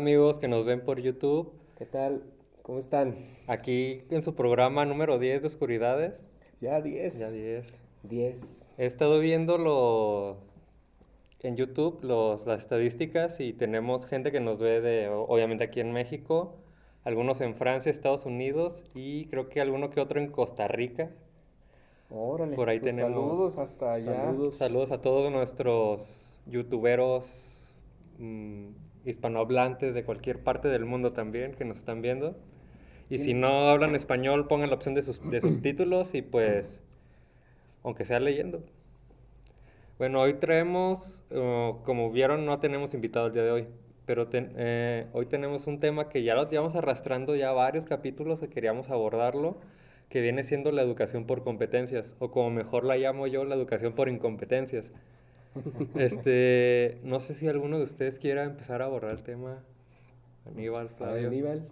amigos que nos ven por YouTube, ¿Qué tal? ¿Cómo están? aquí en su programa número 10 de Oscuridades. Ya Ya 10. 10. 10. He estado viendo en YouTube las estadísticas y tenemos gente que nos ve obviamente aquí en México, algunos en Francia, Estados Unidos y creo que alguno que otro en Costa Rica. Órale, Por ahí pues tenemos saludos hasta allá. saludos a todos nuestros youtuberos mm, hispanohablantes de cualquier parte del mundo también que nos están viendo. Y si Tien- no hablan español, pongan la opción de subtítulos y pues, aunque sea leyendo. Bueno, hoy traemos, como vieron, no tenemos invitado el día de hoy, pero hoy tenemos un tema que ya lo llevamos arrastrando ya varios capítulos que queríamos abordarlo, que viene siendo la educación por competencias, o como mejor la llamo yo, la educación por incompetencias. No sé si alguno de ustedes quiera empezar a abordar el tema. Aníbal, A ver, Flavio. Aníbal.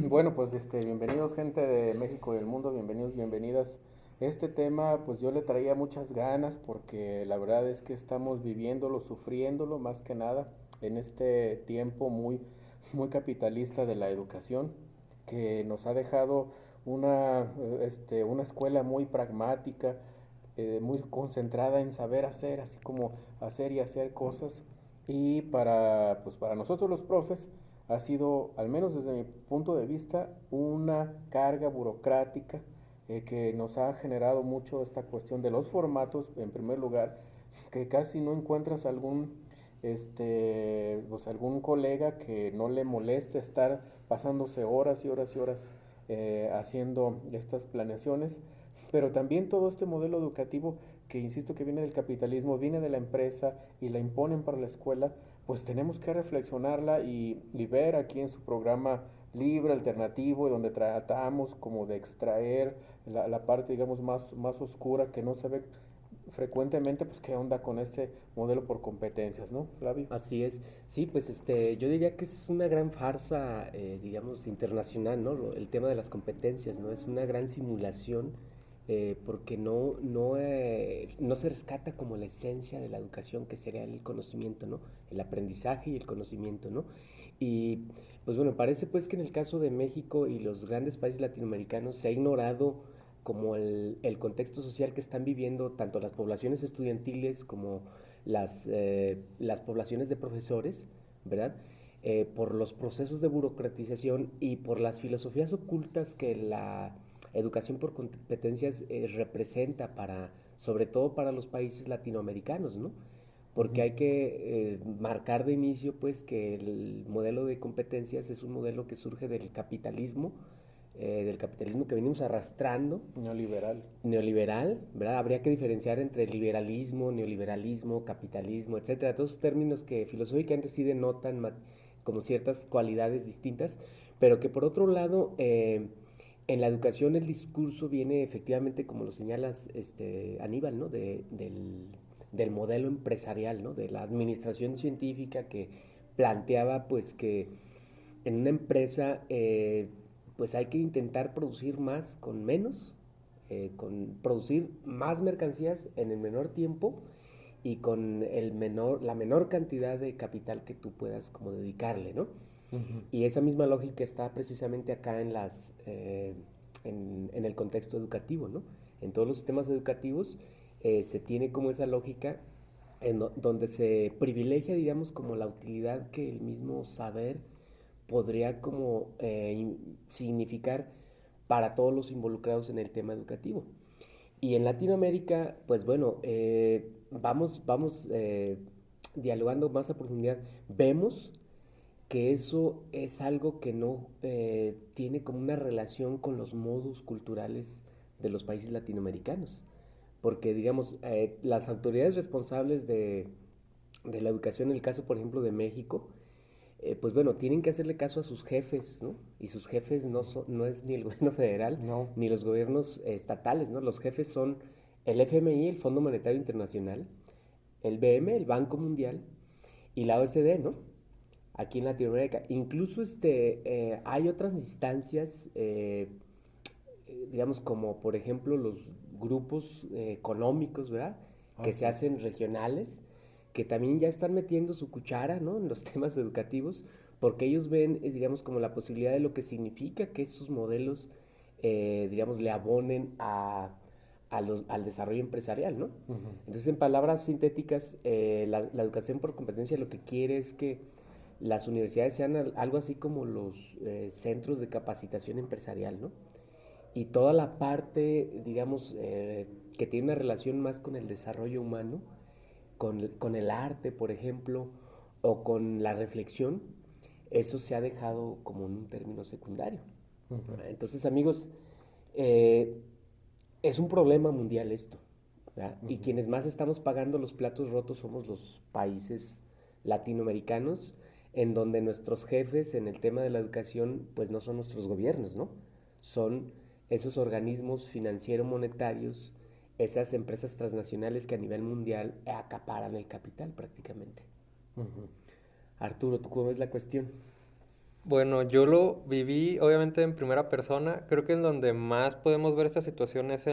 Bueno, pues bienvenidos gente de México y del mundo, bienvenidos, bienvenidas. Este tema, pues yo le traía muchas ganas porque la verdad es que estamos viviéndolo, sufriéndolo más que nada en este tiempo muy capitalista de la educación que nos ha dejado una escuela muy pragmática, muy concentrada en saber hacer, así como hacer y hacer cosas. Y pues para nosotros los profes ha sido, al menos desde mi punto de vista, una carga burocrática que nos ha generado mucho esta cuestión de los formatos, en primer lugar, que casi no encuentras algún colega que no le moleste estar pasándose horas y horas y horas haciendo estas planeaciones, pero también todo este modelo educativo que insisto que viene del capitalismo, viene de la empresa y la imponen para la escuela, pues tenemos que reflexionarla y ver aquí en su programa libre, alternativo, donde tratamos como de extraer la parte, digamos, más oscura que no se ve frecuentemente, pues qué onda con este modelo por competencias, ¿no, Flavio? Así es. Sí, pues yo diría que es una gran farsa, digamos, internacional, ¿no? El tema de las competencias, ¿no? Es una gran simulación porque no se rescata como la esencia de la educación, que sería el conocimiento, ¿no? El aprendizaje y el conocimiento, ¿no? Y pues bueno, parece pues que en el caso de México y los grandes países latinoamericanos se ha ignorado como el contexto social que están viviendo tanto las poblaciones estudiantiles como las poblaciones de profesores, ¿verdad? Por los procesos de burocratización y por las filosofías ocultas que la educación por competencias representa sobre todo para los países latinoamericanos, ¿no? Porque Ujú. hay que marcar de inicio, pues, que el modelo de competencias es un modelo que surge del capitalismo que venimos arrastrando Neoliberal. neoliberal, ¿verdad? Habría que diferenciar entre liberalismo, neoliberalismo, capitalismo, etcétera. Todos términos que filosóficamente sí denotan como ciertas cualidades distintas, pero que por otro lado, en la educación el discurso viene efectivamente, como lo señalas, Aníbal, ¿no? Del modelo empresarial, ¿no? De la administración científica que planteaba, pues, que en una empresa, pues hay que intentar producir más con menos, con producir más mercancías en el menor tiempo y con la menor cantidad de capital que tú puedas como dedicarle, ¿no? Ujú. Y esa misma lógica está precisamente acá en el contexto educativo, ¿no? En todos los sistemas educativos se tiene como esa lógica donde se privilegia, digamos, como la utilidad que el mismo saber podría como significar para todos los involucrados en el tema educativo. Y en Latinoamérica, pues bueno, vamos dialogando más a profundidad. Vemos que eso es algo que no tiene como una relación con los modos culturales de los países latinoamericanos. Porque, digamos, las autoridades responsables de la educación, en el caso, por ejemplo, de México, pues bueno, tienen que hacerle caso a sus jefes, ¿no? Y sus jefes no es ni el gobierno federal No. ni los gobiernos estatales, ¿no? Los jefes son el FMI, el Fondo Monetario Internacional, el BM, el Banco Mundial, y la OSD, ¿no? Aquí en Latinoamérica. Incluso hay otras instancias, digamos, como por ejemplo los grupos económicos, ¿verdad? Ah, Que se sí. hacen regionales, que también ya están metiendo su cuchara, ¿no? En los temas educativos, porque ellos ven, digamos, como la posibilidad de lo que significa que estos modelos, digamos, le abonen al desarrollo empresarial, ¿no? Ujú. Entonces, en palabras sintéticas, la educación por competencia lo que quiere es que las universidades sean algo así como los centros de capacitación empresarial, ¿no? Y toda la parte, digamos, que tiene una relación más con el desarrollo humano, con el arte, por ejemplo, o con la reflexión, eso se ha dejado como un término secundario. Ujú. Entonces, amigos, eh, es un problema mundial esto, ¿verdad? Y Ujú. quienes más estamos pagando los platos rotos somos los países latinoamericanos, en donde nuestros jefes en el tema de la educación, pues no son nuestros gobiernos, ¿no? Son esos organismos financiero-monetarios, esas empresas transnacionales que a nivel mundial acaparan el capital prácticamente. Ujú. Arturo, ¿tú cómo ves la cuestión? Bueno, yo lo viví obviamente en primera persona. Creo que en donde más podemos ver esta situación es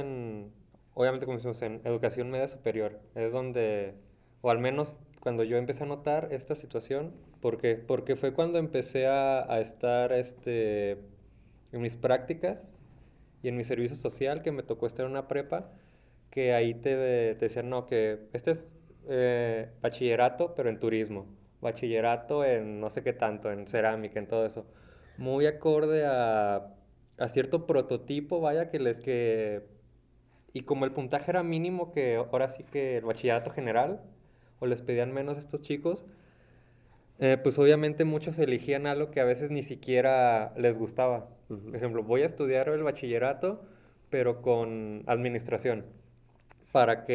obviamente como decimos, en educación media superior. Es donde, o al menos cuando yo empecé a notar esta situación, ¿por qué? Porque fue cuando empecé a estar en mis prácticas y en mi servicio social, que me tocó estar en una prepa, que ahí te decían, no, que este es bachillerato, pero en turismo, bachillerato en no sé qué tanto, en cerámica, en todo eso. Muy acorde a cierto prototipo, vaya, y como el puntaje era mínimo, que ahora sí que el bachillerato general, o les pedían menos a estos chicos, pues obviamente muchos elegían algo que a veces ni siquiera les gustaba. Por Ujú. ejemplo, voy a estudiar el bachillerato, pero con administración, para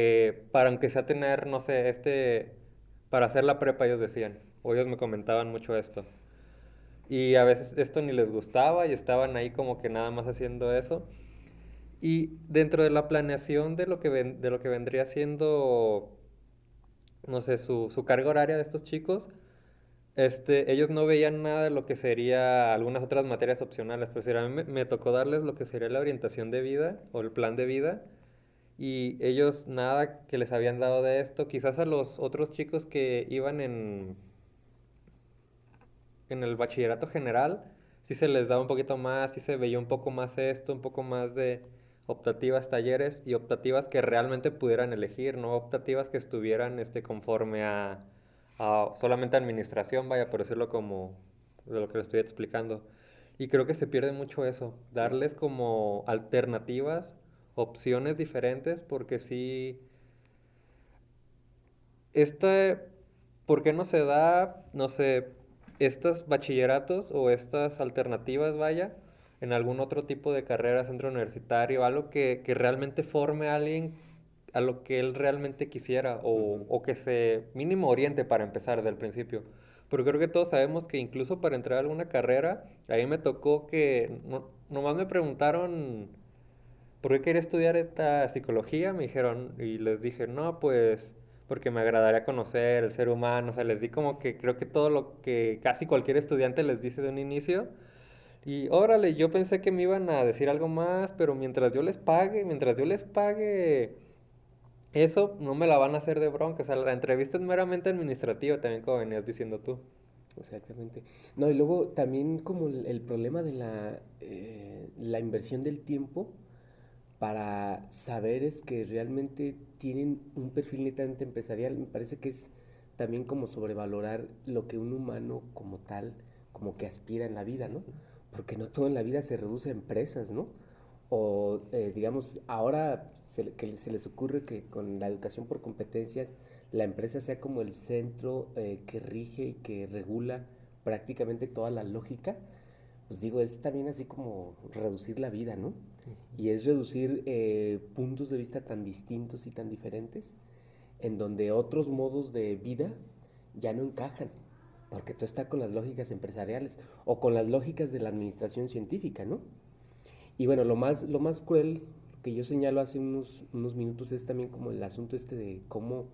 aunque sea tener, no sé, para hacer la prepa, ellos decían, o ellos me comentaban mucho esto. Y a veces esto ni les gustaba y estaban ahí como que nada más haciendo eso. Y dentro de la planeación de lo que vendría siendo, no sé, su carga horaria de estos chicos, ellos no veían nada de lo que sería algunas otras materias opcionales, pues a mí me tocó darles lo que sería la orientación de vida o el plan de vida y ellos nada que les habían dado de esto, quizás a los otros chicos que iban en el bachillerato general, sí se les daba un poquito más, sí se veía un poco más esto, un poco más de optativas, talleres y optativas que realmente pudieran elegir, no optativas que estuvieran conforme a solamente administración, vaya, por decirlo como de lo que le estoy explicando. Y creo que se pierde mucho eso, darles como alternativas, opciones diferentes, porque sí, este, ¿por qué no se da, no sé, estos bachilleratos o estas alternativas, vaya, en algún otro tipo de carrera, centro universitario, algo que realmente forme a alguien a lo que él realmente quisiera Ujú. o que se mínimo oriente para empezar desde el principio? Porque creo que todos sabemos que incluso para entrar a alguna carrera, a mí me tocó que nomás me preguntaron ¿por qué quería estudiar esta psicología? Me dijeron, y les dije, no, pues porque me agradaría conocer el ser humano, o sea, les di como que creo que todo lo que casi cualquier estudiante les dice de un inicio. Y órale, yo pensé que me iban a decir algo más, pero mientras yo les pague eso, no me la van a hacer de bronca. O sea, la entrevista es meramente administrativa, también como venías diciendo tú. Exactamente. No, y luego también como el problema de la inversión del tiempo para saberes que realmente tienen un perfil netamente empresarial, me parece que es también como sobrevalorar lo que un humano como tal, como que aspira en la vida, ¿no? Porque no todo en la vida se reduce a empresas, ¿no? O digamos, ahora que se les ocurre que con la educación por competencias la empresa sea como el centro que rige y que regula prácticamente toda la lógica, pues digo, es también así como reducir la vida, ¿no? Y es reducir puntos de vista tan distintos y tan diferentes, en donde otros modos de vida ya no encajan, porque todo está con las lógicas empresariales o con las lógicas de la administración científica, ¿no? Y bueno, lo más cruel que yo señalo hace unos minutos es también como el asunto este de cómo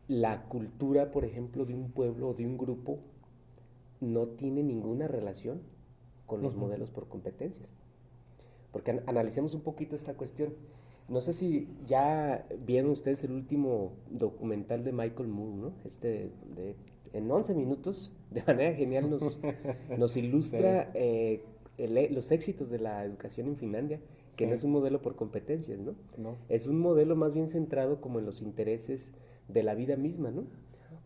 la cultura, por ejemplo, de un pueblo o de un grupo no tiene ninguna relación con los Ujú. modelos por competencias. Porque analicemos un poquito esta cuestión. No sé si ya vieron ustedes el último documental de Michael Moore, ¿no? en 11 minutos, de manera genial, nos ilustra los éxitos de la educación en Finlandia, que Sí. no es un modelo por competencias, ¿no? No. Es un modelo más bien centrado como en los intereses de la vida misma, ¿no?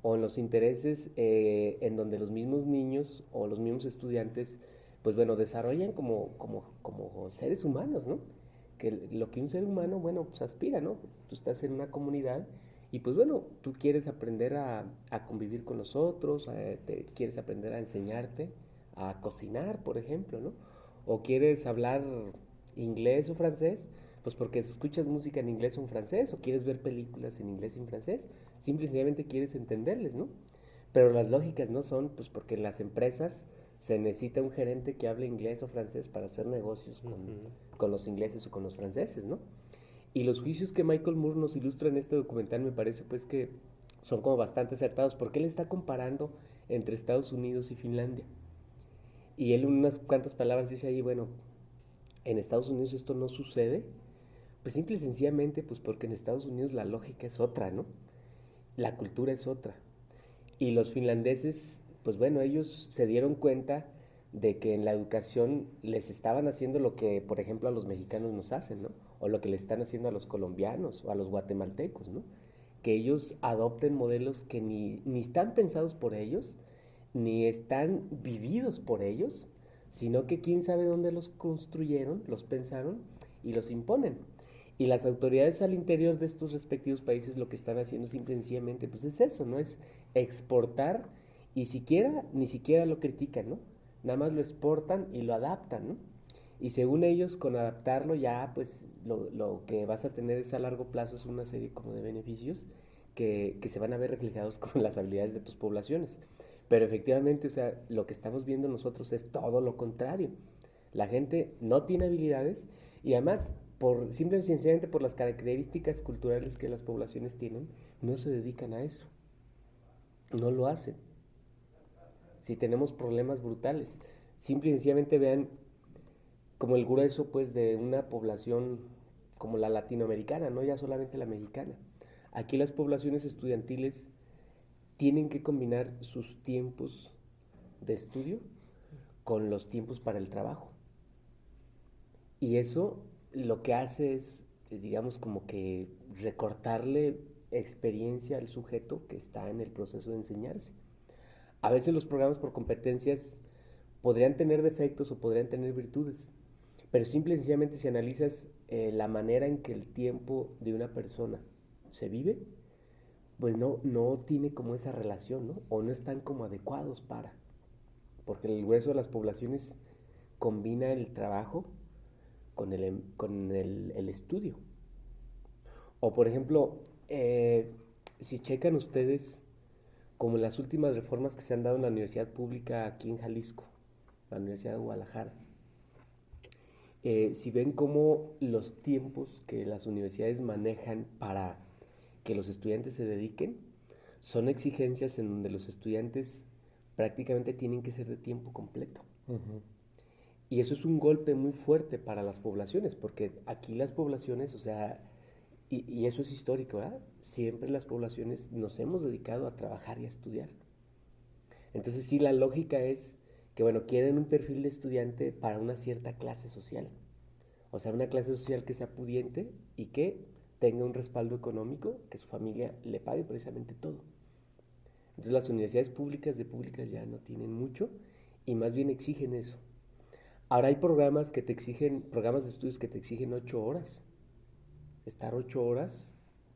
O en los intereses en donde los mismos niños o los mismos estudiantes, pues bueno, desarrollan como seres humanos, ¿no? Que lo que un ser humano, bueno, pues aspira, ¿no? Tú estás en una comunidad y pues bueno, tú quieres aprender a convivir con los otros, quieres aprender a enseñarte a cocinar, por ejemplo, ¿no? O quieres hablar inglés o francés, pues porque escuchas música en inglés o en francés, o quieres ver películas en inglés y en francés, simplemente quieres entenderles, ¿no? Pero las lógicas no son, pues porque en las empresas se necesita un gerente que hable inglés o francés para hacer negocios con los ingleses o con los franceses, ¿no? Y los juicios que Michael Moore nos ilustra en este documental me parece pues que son como bastante acertados, porque él está comparando entre Estados Unidos y Finlandia. Y él unas cuantas palabras dice ahí, bueno, en Estados Unidos esto no sucede, pues simple y sencillamente pues porque en Estados Unidos la lógica es otra, ¿no? La cultura es otra. Y los finlandeses, pues bueno, ellos se dieron cuenta de que en la educación les estaban haciendo lo que, por ejemplo, a los mexicanos nos hacen, ¿no? O lo que le están haciendo a los colombianos o a los guatemaltecos, ¿no? Que ellos adopten modelos que ni están pensados por ellos, ni están vividos por ellos, sino que quién sabe dónde los construyeron, los pensaron y los imponen. Y las autoridades al interior de estos respectivos países lo que están haciendo simple y sencillamente pues es eso, ¿no? Es exportar y ni siquiera lo critican, ¿no? Nada más lo exportan y lo adaptan, ¿no? Y según ellos, con adaptarlo ya, pues lo que vas a tener es a largo plazo es una serie como de beneficios que se van a ver reflejados con las habilidades de tus poblaciones. Pero efectivamente, o sea, lo que estamos viendo nosotros es todo lo contrario. La gente no tiene habilidades y además, simple y sencillamente por las características culturales que las poblaciones tienen, no se dedican a eso. No lo hacen. Si tenemos problemas brutales, simple y sencillamente vean como el grueso pues de una población como la latinoamericana, no ya solamente la mexicana. Aquí las poblaciones estudiantiles tienen que combinar sus tiempos de estudio con los tiempos para el trabajo. Y eso lo que hace es, digamos, como que recortarle experiencia al sujeto que está en el proceso de enseñarse. A veces los programas por competencias podrían tener defectos o podrían tener virtudes, pero simple y sencillamente si analizas la manera en que el tiempo de una persona se vive, pues no tiene como esa relación, ¿no? O no están como adecuados porque el grueso de las poblaciones combina el trabajo con el estudio. O por ejemplo, si checan ustedes como las últimas reformas que se han dado en la universidad pública aquí en Jalisco, la Universidad de Guadalajara, si ven cómo los tiempos que las universidades manejan para que los estudiantes se dediquen, son exigencias en donde los estudiantes prácticamente tienen que ser de tiempo completo. Uh-huh. Y eso es un golpe muy fuerte para las poblaciones, porque aquí las poblaciones, o sea, y eso es histórico, ¿verdad? Siempre las poblaciones nos hemos dedicado a trabajar y a estudiar. Entonces sí, la lógica es que, bueno, quieren un perfil de estudiante para una cierta clase social. O sea, una clase social que sea pudiente y que tenga un respaldo económico, que su familia le pague precisamente todo. Entonces las universidades públicas ya no tienen mucho y más bien exigen eso. Ahora hay programas de estudios que te exigen 8 horas. Estar 8 horas,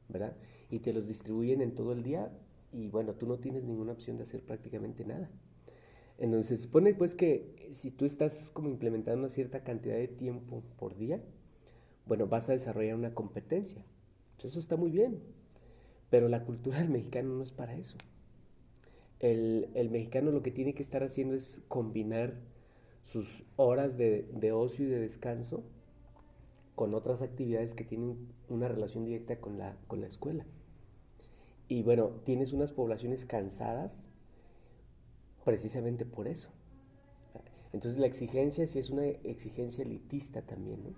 ¿verdad? Y te los distribuyen en todo el día y bueno, tú no tienes ninguna opción de hacer prácticamente nada. Entonces se supone pues que si tú estás como implementando una cierta cantidad de tiempo por día, bueno, vas a desarrollar una competencia. Pues eso está muy bien, pero la cultura del mexicano no es para eso. El mexicano lo que tiene que estar haciendo es combinar sus horas de ocio y de descanso con otras actividades que tienen una relación directa con la escuela. Y bueno, tienes unas poblaciones cansadas precisamente por eso. Entonces la exigencia sí es una exigencia elitista también, ¿no?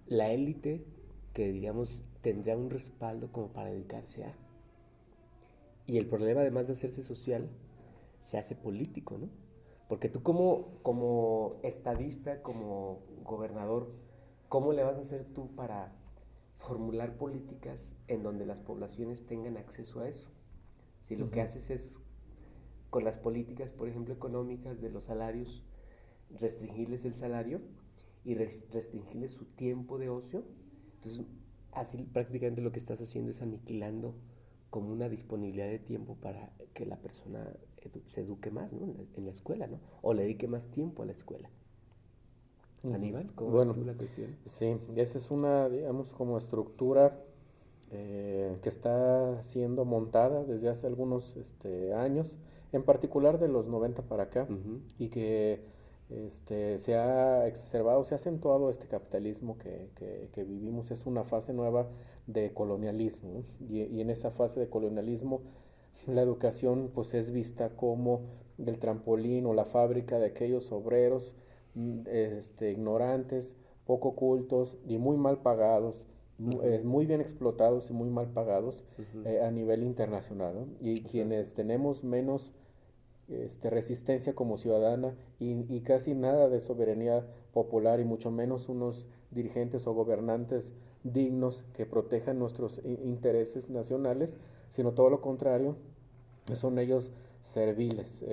La élite que digamos tendría un respaldo como para dedicarse a. Y el problema además de hacerse social se hace político, ¿no? Porque tú como estadista, como gobernador, ¿cómo le vas a hacer tú para formular políticas en donde las poblaciones tengan acceso a eso? Si lo que haces es, con las políticas, por ejemplo, económicas de los salarios, restringirles el salario y restringirles su tiempo de ocio, entonces así prácticamente lo que estás haciendo es aniquilando como una disponibilidad de tiempo para que la persona se eduque más, ¿no? En la escuela, ¿no? O le dedique más tiempo a la escuela. Aníbal, ¿cómo ves Bueno, tú la cuestión? sí, esa es una, digamos, como estructura que está siendo montada desde hace algunos años, en particular de los 90 para acá, Ujú. y que se ha exacerbado, se ha acentuado este capitalismo que vivimos. Es una fase nueva de colonialismo, ¿no? Y en esa fase de colonialismo la educación pues es vista como el trampolín o la fábrica de aquellos obreros ignorantes, poco cultos y muy mal pagados, muy bien explotados y muy mal pagados a nivel internacional, ¿no? Y quienes tenemos menos resistencia como ciudadana y casi nada de soberanía popular y mucho menos unos dirigentes o gobernantes dignos que protejan nuestros intereses nacionales, sino todo lo contrario, son ellos serviles.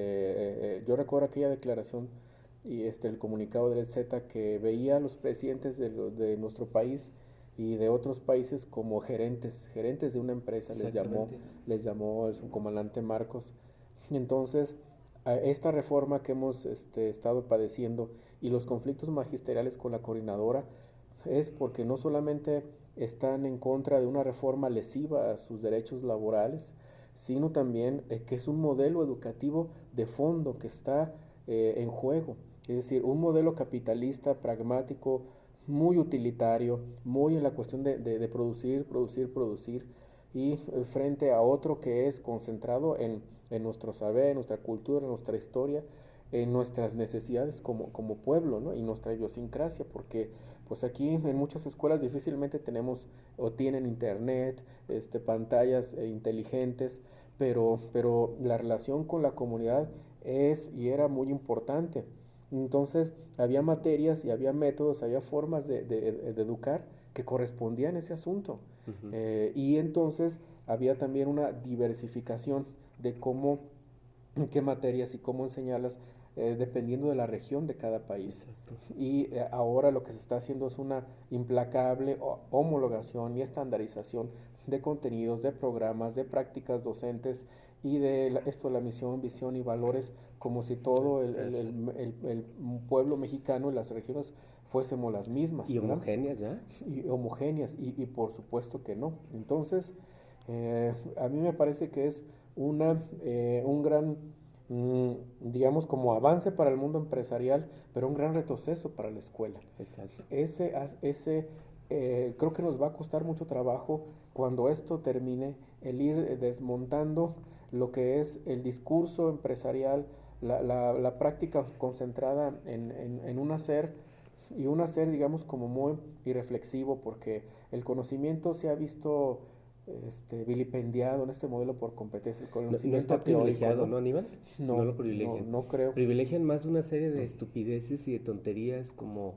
Yo recuerdo aquella declaración y el comunicado del Z que veía a los presidentes de nuestro país y de otros países como gerentes de una empresa, les llamó el subcomandante Marcos. Entonces, esta reforma que hemos estado padeciendo y los conflictos magisteriales con la coordinadora es porque no solamente están en contra de una reforma lesiva a sus derechos laborales, sino también que es un modelo educativo de fondo que está en juego. Es decir, un modelo capitalista, pragmático, muy utilitario, muy en la cuestión de producir, producir, producir, y frente a otro que es concentrado en nuestro saber, en nuestra cultura, en nuestra historia, en nuestras necesidades como pueblo, ¿no? Y nuestra idiosincrasia, porque pues aquí en muchas escuelas difícilmente tenemos o tienen internet, pantallas inteligentes, pero la relación con la comunidad es y era muy importante. Entonces había materias y había métodos, había formas de educar que correspondían a ese asunto. Y entonces había también una diversificación de cómo, qué materias y cómo enseñarlas dependiendo de la región de cada país. Exacto. Y ahora lo que se está haciendo es una implacable homologación y estandarización de contenidos, de programas, de prácticas docentes y de la misión, visión y valores, como si todo el pueblo mexicano y las regiones fuésemos las mismas. ¿Y ¿verdad? homogéneas ya? Y homogéneas, y por supuesto que no. Entonces, a mí me parece que es un gran, digamos, como avance para el mundo empresarial, pero un gran retroceso para la escuela. Exacto. Creo que nos va a costar mucho trabajo cuando esto termine, el ir desmontando lo que es el discurso empresarial, la práctica concentrada en un hacer y un hacer, digamos, como muy irreflexivo, porque el conocimiento se ha visto vilipendiado en este modelo por competencia, el No, no conocimiento está teórico, privilegiado, ¿no? ¿no, Aníbal? No No, lo privilegian. no creo. Privilegian más una serie de estupideces y de tonterías como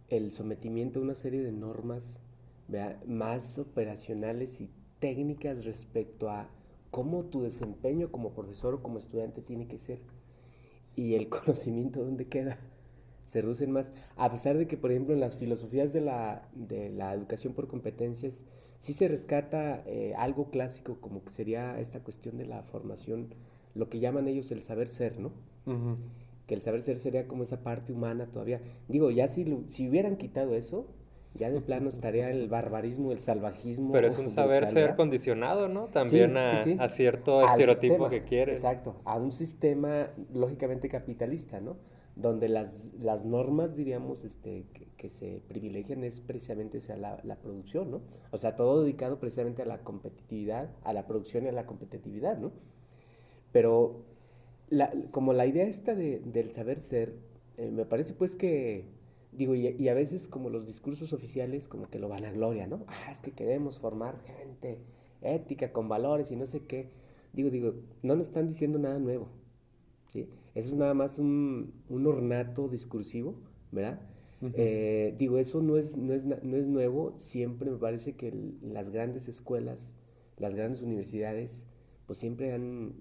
el sometimiento a una serie de normas, ¿vea? Más operacionales y técnicas respecto a cómo tu desempeño como profesor o como estudiante tiene que ser. Y el conocimiento, ¿dónde queda? Se reducen más, a pesar de que, por ejemplo, en las filosofías de la educación por competencias, sí se rescata algo clásico, como que sería esta cuestión de la formación, lo que llaman ellos el saber ser, ¿no? Ujú. Que el saber ser sería como esa parte humana todavía. Digo, ya si hubieran quitado eso, ya de plano estaría el barbarismo, el salvajismo Pero es un del saber ser calidad. condicionado, ¿no? Sí, También sí, sí. a cierto Al estereotipo sistema, que quieren. exacto, a un sistema lógicamente capitalista, ¿no? Donde las normas, diríamos, que se privilegian es precisamente hacia la producción, ¿no? O sea, todo dedicado precisamente a la competitividad, a la producción y a la competitividad, ¿no? Pero como la idea esta del saber ser, me parece pues que, digo, y a veces como los discursos oficiales como que lo van a gloria, ¿no? Ah, es que queremos formar gente ética, con valores y no sé qué. Digo, no nos están diciendo nada nuevo. ¿sí? Eso es nada más un ornato discursivo, ¿verdad? Digo, eso no es nuevo, siempre me parece que las grandes escuelas, las grandes universidades, pues siempre han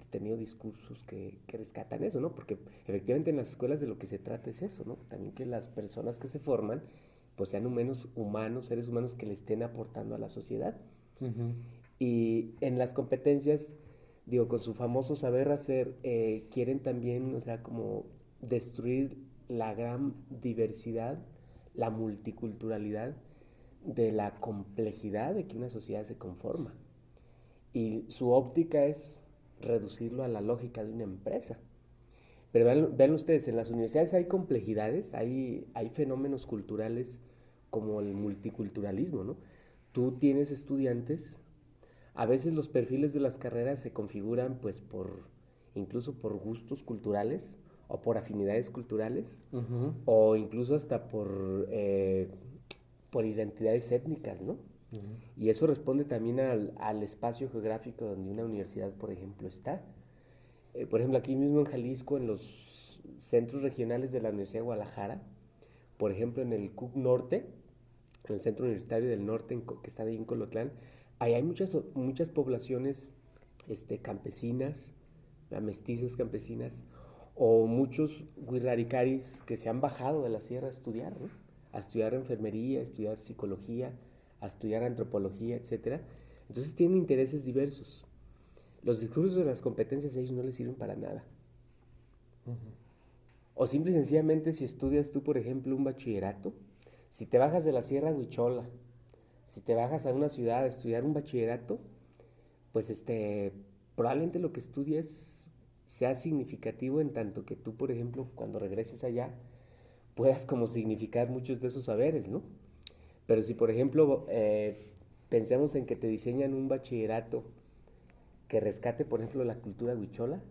tenido discursos que rescatan eso, ¿no? Porque efectivamente en las escuelas de lo que se trata es eso, ¿no? También que las personas que se forman, pues sean humanos, seres humanos que le estén aportando a la sociedad. Ujú. Y en las competencias, digo, con su famoso saber hacer, quieren también, o sea, como destruir la gran diversidad, la multiculturalidad de la complejidad de que una sociedad se conforma. Y su óptica es reducirlo a la lógica de una empresa. Pero vean ustedes, en las universidades hay complejidades, hay fenómenos culturales como el multiculturalismo, ¿no? Tú tienes estudiantes, a veces los perfiles de las carreras se configuran pues incluso por gustos culturales o por afinidades culturales Ujú. o incluso hasta por identidades étnicas, ¿no? Ujú. Y eso responde también al espacio geográfico donde una universidad, por ejemplo, está. Por ejemplo, aquí mismo en Jalisco, en los centros regionales de la Universidad de Guadalajara, por ejemplo, en el CUC Norte, en el Centro Universitario del Norte, que está ahí en Colotlán, ahí hay muchas poblaciones campesinas, mestizas campesinas, o muchos huirraricaris que se han bajado de la sierra a estudiar, ¿no? A estudiar enfermería, a estudiar psicología, a estudiar antropología, etcétera. Entonces tienen intereses diversos. Los discursos de las competencias a ellos no les sirven para nada. O simple y sencillamente si estudias tú, por ejemplo, un bachillerato, si te bajas de la Sierra Huichola, si te bajas a una ciudad a estudiar un bachillerato, pues probablemente lo que estudies sea significativo en tanto que tú, por ejemplo, cuando regreses allá, puedas como significar muchos de esos saberes, ¿no? Pero si, por ejemplo, pensemos en que te diseñan un bachillerato que rescate, por ejemplo, la cultura huichola,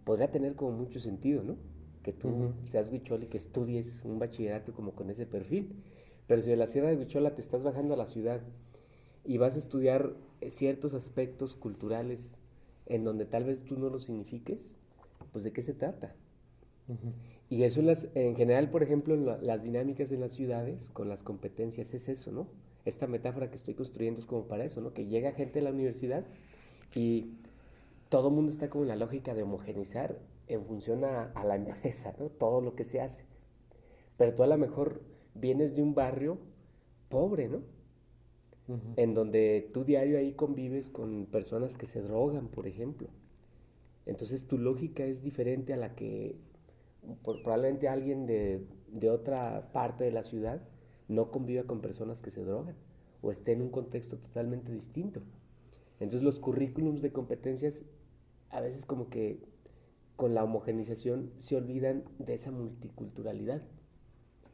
podría tener como mucho sentido, ¿no? Que tú Ujú. seas huichol y que estudies un bachillerato como con ese perfil. Pero si de la Sierra de Huichola te estás bajando a la ciudad y vas a estudiar ciertos aspectos culturales en donde tal vez tú no lo signifiques, pues ¿de qué se trata? Ujú. Y eso en general, por ejemplo, las dinámicas en las ciudades con las competencias es eso, ¿no? Esta metáfora que estoy construyendo es como para eso, ¿no? Que llega gente a la universidad y todo el mundo está como en la lógica de homogenizar en función a la empresa, ¿no? Todo lo que se hace. Pero tú a lo mejor vienes de un barrio pobre, ¿no? Ujú. En donde tú diario ahí convives con personas que se drogan, por ejemplo. Entonces tu lógica es diferente a la que probablemente alguien de otra parte de la ciudad no conviva con personas que se drogan o esté en un contexto totalmente distinto. Entonces los currículums de competencias a veces como que con la homogenización se olvidan de esa multiculturalidad.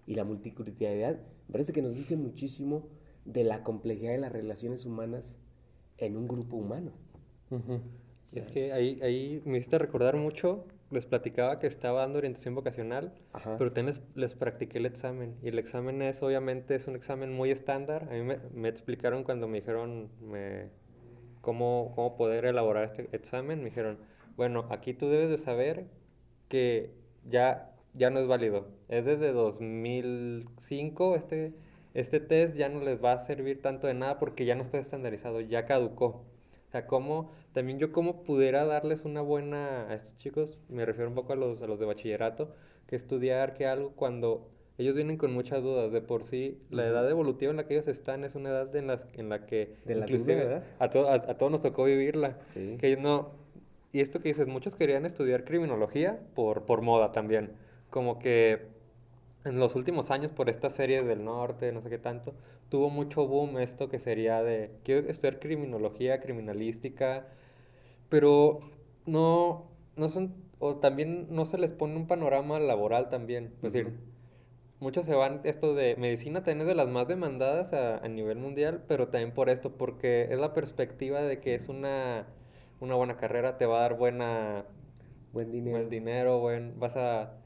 Y la multiculturalidad me parece que nos dice muchísimo de la complejidad de las relaciones humanas en un grupo humano. Ujú. Y es que ahí me hiciste recordar mucho, les platicaba que estaba dando orientación vocacional, Ajá. pero también les practiqué el examen. Y el examen obviamente, es un examen muy estándar. A mí me explicaron cuando me dijeron cómo poder elaborar este examen. Me dijeron, bueno, aquí tú debes de saber que ya no es válido. Es desde 2005, este test ya no les va a servir tanto de nada porque ya no está estandarizado, ya caducó. O sea, también yo cómo pudiera darles una buena a estos chicos, me refiero un poco a los de bachillerato, que estudiar, que algo, cuando ellos vienen con muchas dudas. De por sí, la edad evolutiva en la que ellos están es una edad en la que De la duda, inclusive ¿verdad? a todos nos tocó vivirla. Sí. Que ellos no, y esto que dices, muchos querían estudiar criminología por moda también. Como que en los últimos años, por estas series del norte, no sé qué tanto, tuvo mucho boom esto que sería de, quiero estudiar criminología, criminalística, pero no son, o también no se les pone un panorama laboral también. Es Ujú. decir, muchos se van, esto de medicina también es de las más demandadas a nivel mundial, pero también por esto, porque es la perspectiva de que es una buena carrera, te va a dar Buen buen dinero. dinero, vas a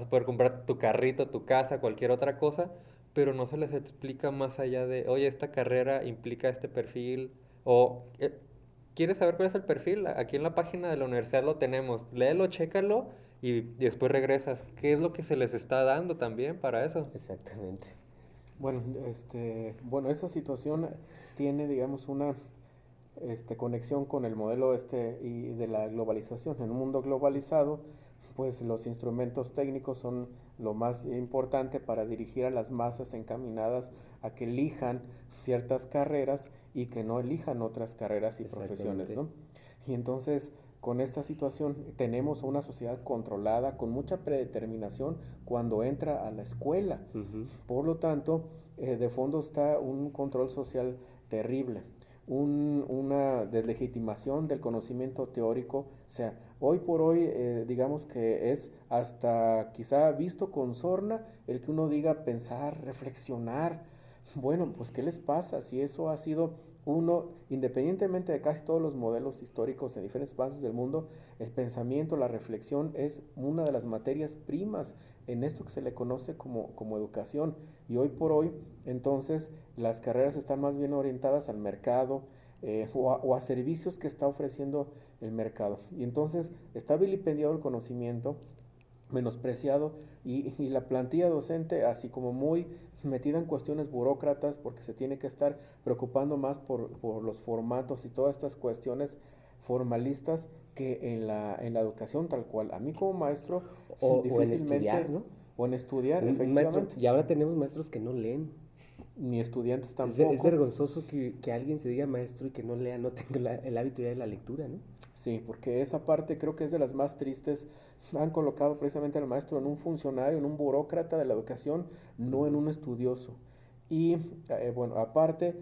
poder comprar tu carrito, tu casa, cualquier otra cosa, pero no se les explica más allá de, oye, esta carrera implica este perfil, o ¿quieres saber cuál es el perfil? Aquí en la página de la universidad lo tenemos. Léelo, chécalo y después regresas. ¿Qué es lo que se les está dando también para eso? Exactamente. Bueno, bueno, esa situación tiene, digamos, una conexión con el modelo y de la globalización. En un mundo globalizado, pues los instrumentos técnicos son lo más importante para dirigir a las masas encaminadas a que elijan ciertas carreras y que no elijan otras carreras y profesiones, Exactamente. ¿no? Y entonces, con esta situación, tenemos una sociedad controlada con mucha predeterminación cuando entra a la escuela. Ujú. Por lo tanto, de fondo está un control social terrible, una deslegitimación del conocimiento teórico. O sea, hoy por hoy, digamos que es hasta quizá visto con sorna el que uno diga pensar, reflexionar. Bueno, pues ¿qué les pasa? Si eso ha sido uno, independientemente de casi todos los modelos históricos en diferentes países del mundo, el pensamiento, la reflexión es una de las materias primas en esto que se le conoce como educación. Y hoy por hoy, entonces, las carreras están más bien orientadas al mercado, o a servicios que está ofreciendo el mercado. Y entonces está vilipendiado el conocimiento, menospreciado, y la plantilla docente así como muy metida en cuestiones burócratas porque se tiene que estar preocupando más por los formatos y todas estas cuestiones formalistas que en la educación tal cual. A mí como maestro O en estudiar, difícilmente, ¿no? o en estudiar, Un maestro, efectivamente, y ahora tenemos maestros que no leen. ni estudiantes Es tampoco. vergonzoso que alguien se diga maestro y que no lea, no tenga el hábito ya de la lectura, ¿no? Sí, porque esa parte creo que es de las más tristes. Han colocado precisamente al maestro en un funcionario, en un burócrata de la educación, no en Ujú. un estudioso. Y bueno, aparte,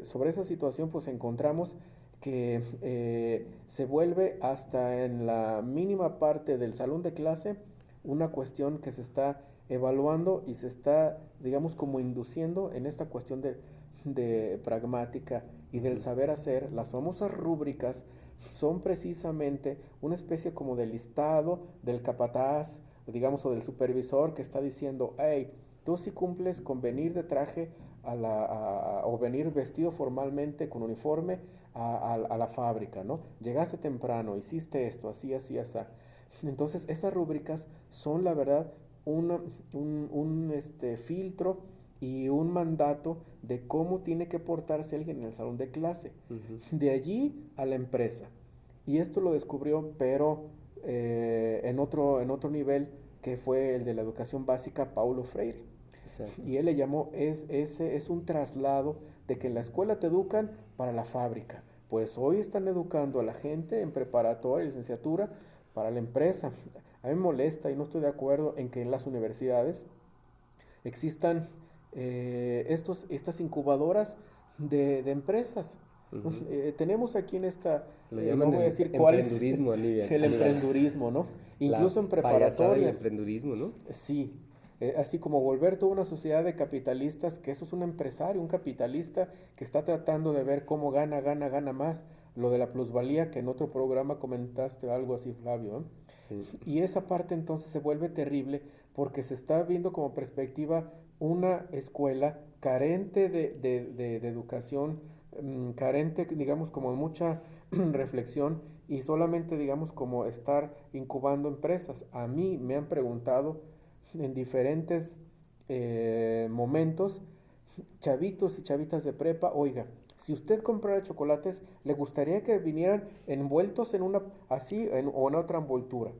sobre esa situación pues encontramos que se vuelve hasta en la mínima parte del salón de clase una cuestión que se está evaluando y se está, digamos, como induciendo en esta cuestión de pragmática y del Ujú. saber hacer. Las famosas rúbricas son precisamente una especie como de listado del capataz, digamos, o del supervisor que está diciendo, hey, tú si cumples con venir de traje o venir vestido formalmente con uniforme a la fábrica, ¿no? Llegaste temprano, hiciste esto, así, así, así. Entonces, esas rúbricas son, la verdad, un filtro y un mandato de cómo tiene que portarse alguien en el salón de clase. Ujú. De allí a la empresa. Y esto lo descubrió, pero en otro nivel, que fue el de la educación básica, Paulo Freire. Exacto. Y él le llamó, ese es un traslado de que en la escuela te educan para la fábrica. Pues hoy están educando a la gente en preparatoria y licenciatura para la empresa. A mí me molesta y no estoy de acuerdo en que en las universidades existan estas incubadoras de empresas. Ujú. Tenemos aquí Lo no llaman voy a el decir cuáles, emprendurismo, el Aníbal. emprendurismo, ¿no? La Incluso en payasada del preparatorias. emprendurismo, ¿no? Sí, así como volver toda una sociedad de capitalistas, que eso es un empresario, un capitalista que está tratando de ver cómo gana, gana, gana más. Lo de la plusvalía, que en otro programa comentaste algo así, Flavio, ¿eh? Sí. Y esa parte entonces se vuelve terrible porque se está viendo como perspectiva una escuela carente de educación, carente, digamos, como de mucha reflexión, y solamente, digamos, como estar incubando empresas. A mí me han preguntado en diferentes momentos, chavitos y chavitas de prepa, oiga, si usted comprara chocolates, ¿le gustaría que vinieran envueltos en una así o en otra envoltura?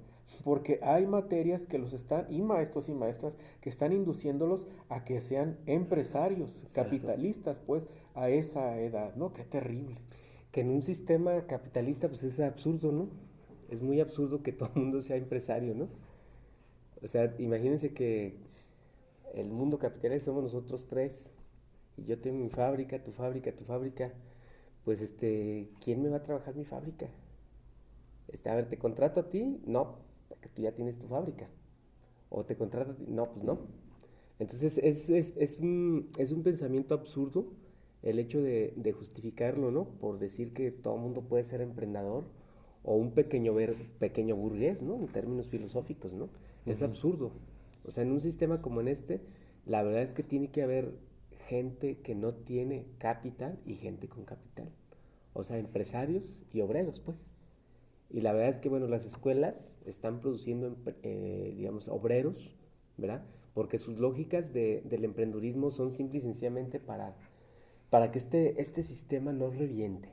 Porque hay materias que los están, y maestros y maestras, que están induciéndolos a que sean empresarios, Exacto. capitalistas, pues, a esa edad, ¿no? Qué terrible. Que en un sistema capitalista, pues es absurdo, ¿no? Es muy absurdo que todo el mundo sea empresario, ¿no? O sea, imagínense que el mundo capitalista somos nosotros tres, y yo tengo mi fábrica, tu fábrica, tu fábrica. Pues ¿quién me va a trabajar mi fábrica? A ver, ¿te contrato a ti? No, porque tú ya tienes tu fábrica. ¿O te contrato a ti? No, pues no. Entonces es un pensamiento absurdo el hecho de justificarlo, ¿no? Por decir que todo el mundo puede ser emprendedor o un pequeño burgués, ¿no? En términos filosóficos, ¿no? Es Ujú. absurdo. O sea, en un sistema como en la verdad es que tiene que haber gente que no tiene capital y gente con capital. o sea, empresarios y obreros, pues. Y la verdad es que, bueno, las escuelas están produciendo, digamos, obreros, ¿verdad? Porque sus lógicas del emprendurismo son simple y sencillamente para que este sistema no reviente,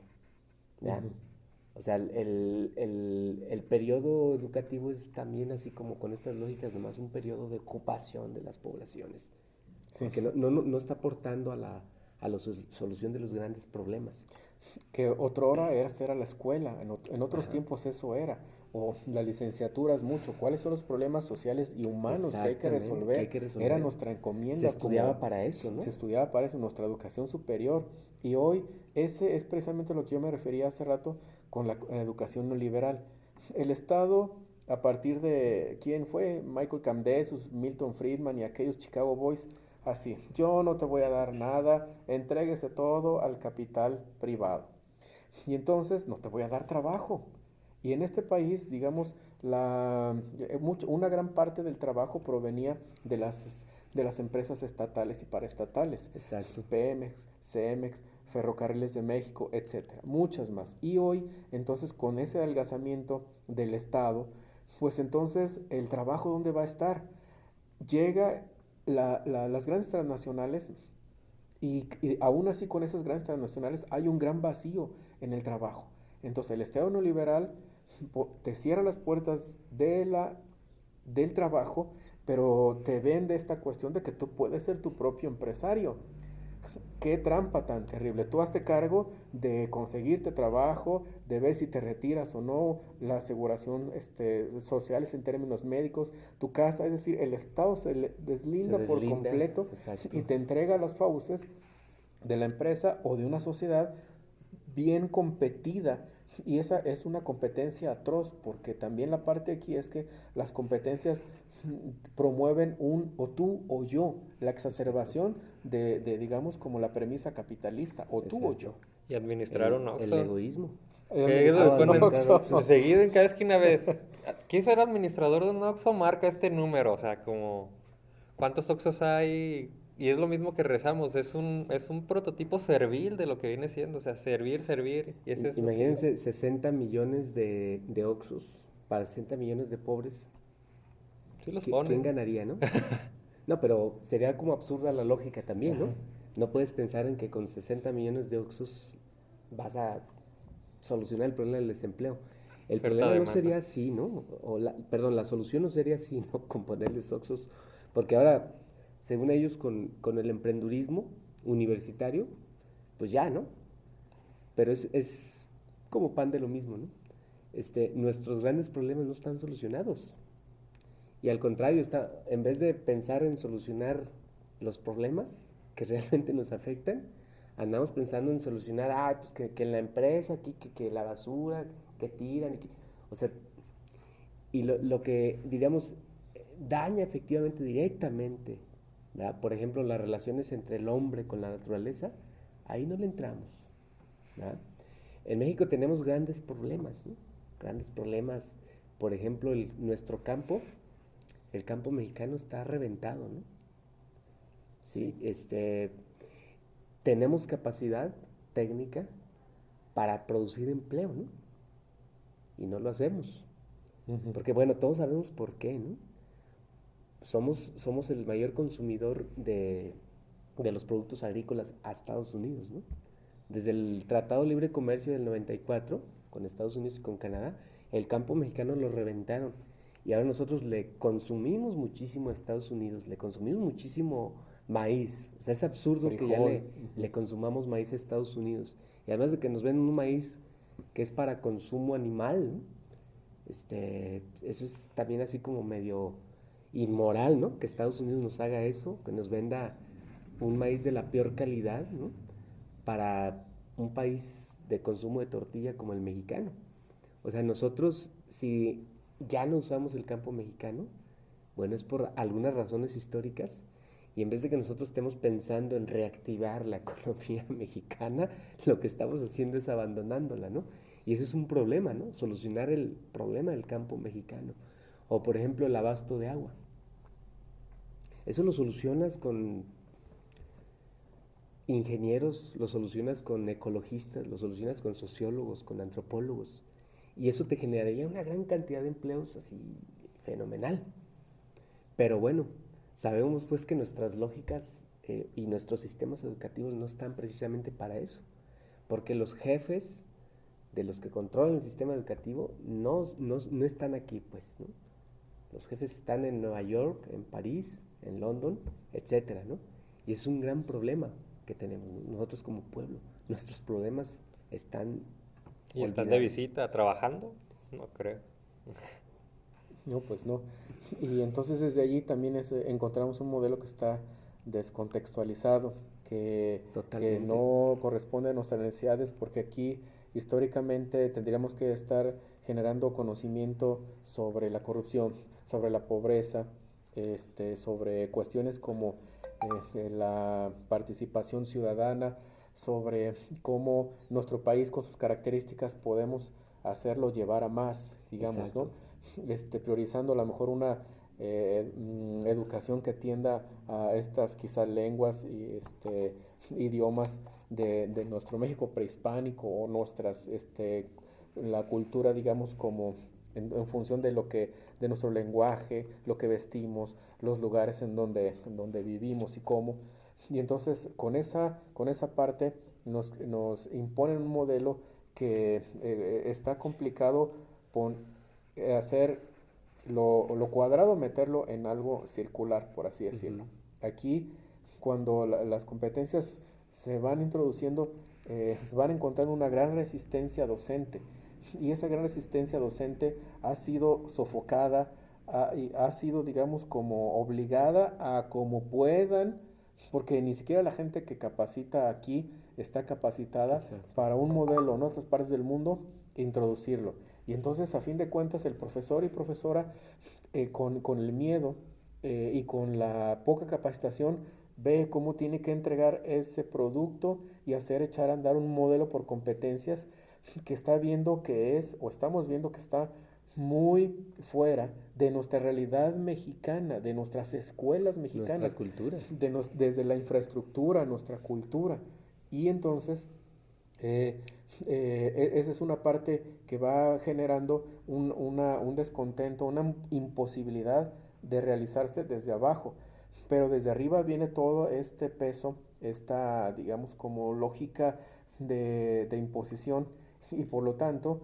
¿verdad? Ujú. O sea, el periodo educativo es también así como con estas lógicas, nomás un periodo de ocupación de las poblaciones, Sí. porque no está aportando a la solución de los grandes problemas. Que otrora era la escuela, en otros Ajá. tiempos eso era, o las licenciaturas mucho, cuáles son los problemas sociales y humanos que hay que Exactamente, que hay resolver, que era resolver. nuestra Se encomienda como estudiaba para eso, ¿no? se estudiaba para eso, nuestra educación superior, y hoy ese es precisamente lo que yo me refería hace rato con la educación neoliberal. El Estado, a partir de, ¿quién fue? Michael Camdesus, Milton Friedman y aquellos Chicago Boys, así, yo no te voy a dar nada, entréguese todo al capital privado. Y entonces no te voy a dar trabajo. Y en este país, digamos, una gran parte del trabajo provenía de las empresas estatales y paraestatales. Exacto. Pemex, Cemex, Ferrocarriles de México, etcétera, muchas más. Y hoy, entonces, con ese adelgazamiento del Estado, pues entonces el trabajo, ¿dónde va a estar? Llega las grandes transnacionales y aún así con esas grandes transnacionales hay un gran vacío en el trabajo. Entonces el Estado neoliberal te cierra las puertas del trabajo, pero te vende esta cuestión de que tú puedes ser tu propio empresario. Qué trampa tan terrible. Tú hazte cargo de conseguirte trabajo, de ver si te retiras o no, la aseguración sociales en términos médicos, tu casa, es decir, el Estado se Se deslinda por deslinda, completo y exacto. te entrega las fauces de la empresa o de una sociedad bien competida. Y esa es una competencia atroz, porque también la parte aquí es que las competencias promueven un o tú o yo, la Exacto. exacerbación digamos, como la premisa capitalista, o tú o Exacto. yo. Y administrar un El Oxxo. egoísmo. Que es lo que Administrar un ponen Administrar Oxxo. Oxxos. de seguido en cada esquina ves. ¿Quieres ser administrador de un Oxxo? Marca este número. O sea, como cuántos Oxxos hay. Y es lo mismo que rezamos. Es un prototipo servil de lo que viene siendo. O sea, servir, servir. Y eso es lo que. Imagínense 60 millones de Oxxos para 60 millones de pobres. Sí los ¿Quién ponen. ganaría, no? No, pero sería como absurda la lógica también, ¿no? Ajá. No puedes pensar en que con 60 millones de Oxxos vas a solucionar el problema del desempleo. El Oferta problema no demanda. sería así, ¿no? Perdón, la solución no sería así, ¿no? Con ponerles Oxxos, porque ahora, según ellos, con el emprendurismo universitario, pues ya, ¿no? Pero es como pan de lo mismo, ¿no? Nuestros grandes problemas no están solucionados. Y al contrario, en vez de pensar en solucionar los problemas que realmente nos afectan, andamos pensando en solucionar, pues que en la empresa, aquí, que la basura, que tiran. O sea, y lo que, diríamos, daña efectivamente directamente, ¿verdad? Por ejemplo, las relaciones entre el hombre con la naturaleza, ahí no le entramos, ¿verdad? En México tenemos grandes problemas, ¿no? Grandes problemas. Por ejemplo, nuestro campo, el campo mexicano está reventado, ¿no? Sí. Sí, tenemos capacidad técnica para producir empleo, ¿no? Y no lo hacemos. Ujú. Porque bueno, todos sabemos por qué, ¿no? Somos el mayor consumidor de los productos agrícolas a Estados Unidos, ¿no? Desde el Tratado de Libre Comercio del 94, con Estados Unidos y con Canadá, el campo mexicano lo reventaron. Y ahora nosotros le consumimos muchísimo a Estados Unidos, le consumimos muchísimo maíz. O sea, es absurdo que ya Frijol. le consumamos maíz a Estados Unidos. Y además de que nos venden un maíz que es para consumo animal, ¿no? Eso es también así como medio inmoral, ¿no? Que Estados Unidos nos haga eso, que nos venda un maíz de la peor calidad, ¿no? Para un país de consumo de tortilla como el mexicano. O sea, nosotros, si ya no usamos el campo mexicano, bueno, es por algunas razones históricas, y en vez de que nosotros estemos pensando en reactivar la economía mexicana, lo que estamos haciendo es abandonándola, ¿no? Y eso es un problema, ¿no? Solucionar el problema del campo mexicano. O, por ejemplo, el abasto de agua. Eso lo solucionas con ingenieros lo solucionas con ecologistas, lo solucionas con sociólogos, con antropólogos. Y eso te generaría una gran cantidad de empleos así fenomenal. Pero bueno, sabemos pues que nuestras lógicas y nuestros sistemas educativos no están precisamente para eso. Porque los jefes de los que controlan el sistema educativo no están aquí, pues, ¿no? Los jefes están en Nueva York, en París, en London, etcétera, ¿no? Y es un gran problema que tenemos nosotros como pueblo. Nuestros problemas están ¿Y estás de olvidados. visita trabajando? No creo. No, pues no. Y entonces desde allí también encontramos un modelo que está descontextualizado, que Totalmente. no corresponde a nuestras necesidades, porque aquí históricamente tendríamos que estar generando conocimiento sobre la corrupción, sobre la pobreza, sobre cuestiones como la participación ciudadana, sobre cómo nuestro país con sus características podemos hacerlo llevar a más, digamos, ¿no? Exacto. Priorizando a lo mejor una educación que atienda a estas quizás lenguas y idiomas de nuestro México prehispánico o nuestras, la cultura, digamos, como en función de lo que, de nuestro lenguaje, lo que vestimos, los lugares en donde vivimos y cómo. Y entonces con esa parte nos imponen un modelo que está complicado por hacer lo cuadrado, meterlo en algo circular, por así decirlo. Uh-huh. Aquí, cuando las competencias se van introduciendo, se van encontrando una gran resistencia docente. Y esa gran resistencia docente ha sido sofocada, ha sido, digamos, como obligada a como puedan, porque ni siquiera la gente que capacita aquí está capacitada Exacto. para un modelo en otras partes del mundo introducirlo. Y entonces, a fin de cuentas, el profesor y profesora, con el miedo y con la poca capacitación, ve cómo tiene que entregar ese producto y hacer echar a andar un modelo por competencias que está viendo que es, o estamos viendo que está muy fuera de nuestra realidad mexicana, de nuestras escuelas Nuestra mexicanas, cultura. desde la infraestructura, nuestra cultura. Y entonces, esa es una parte que va generando un descontento, una imposibilidad de realizarse desde abajo. Pero desde arriba viene todo este peso, esta, digamos, como lógica de imposición, y por lo tanto,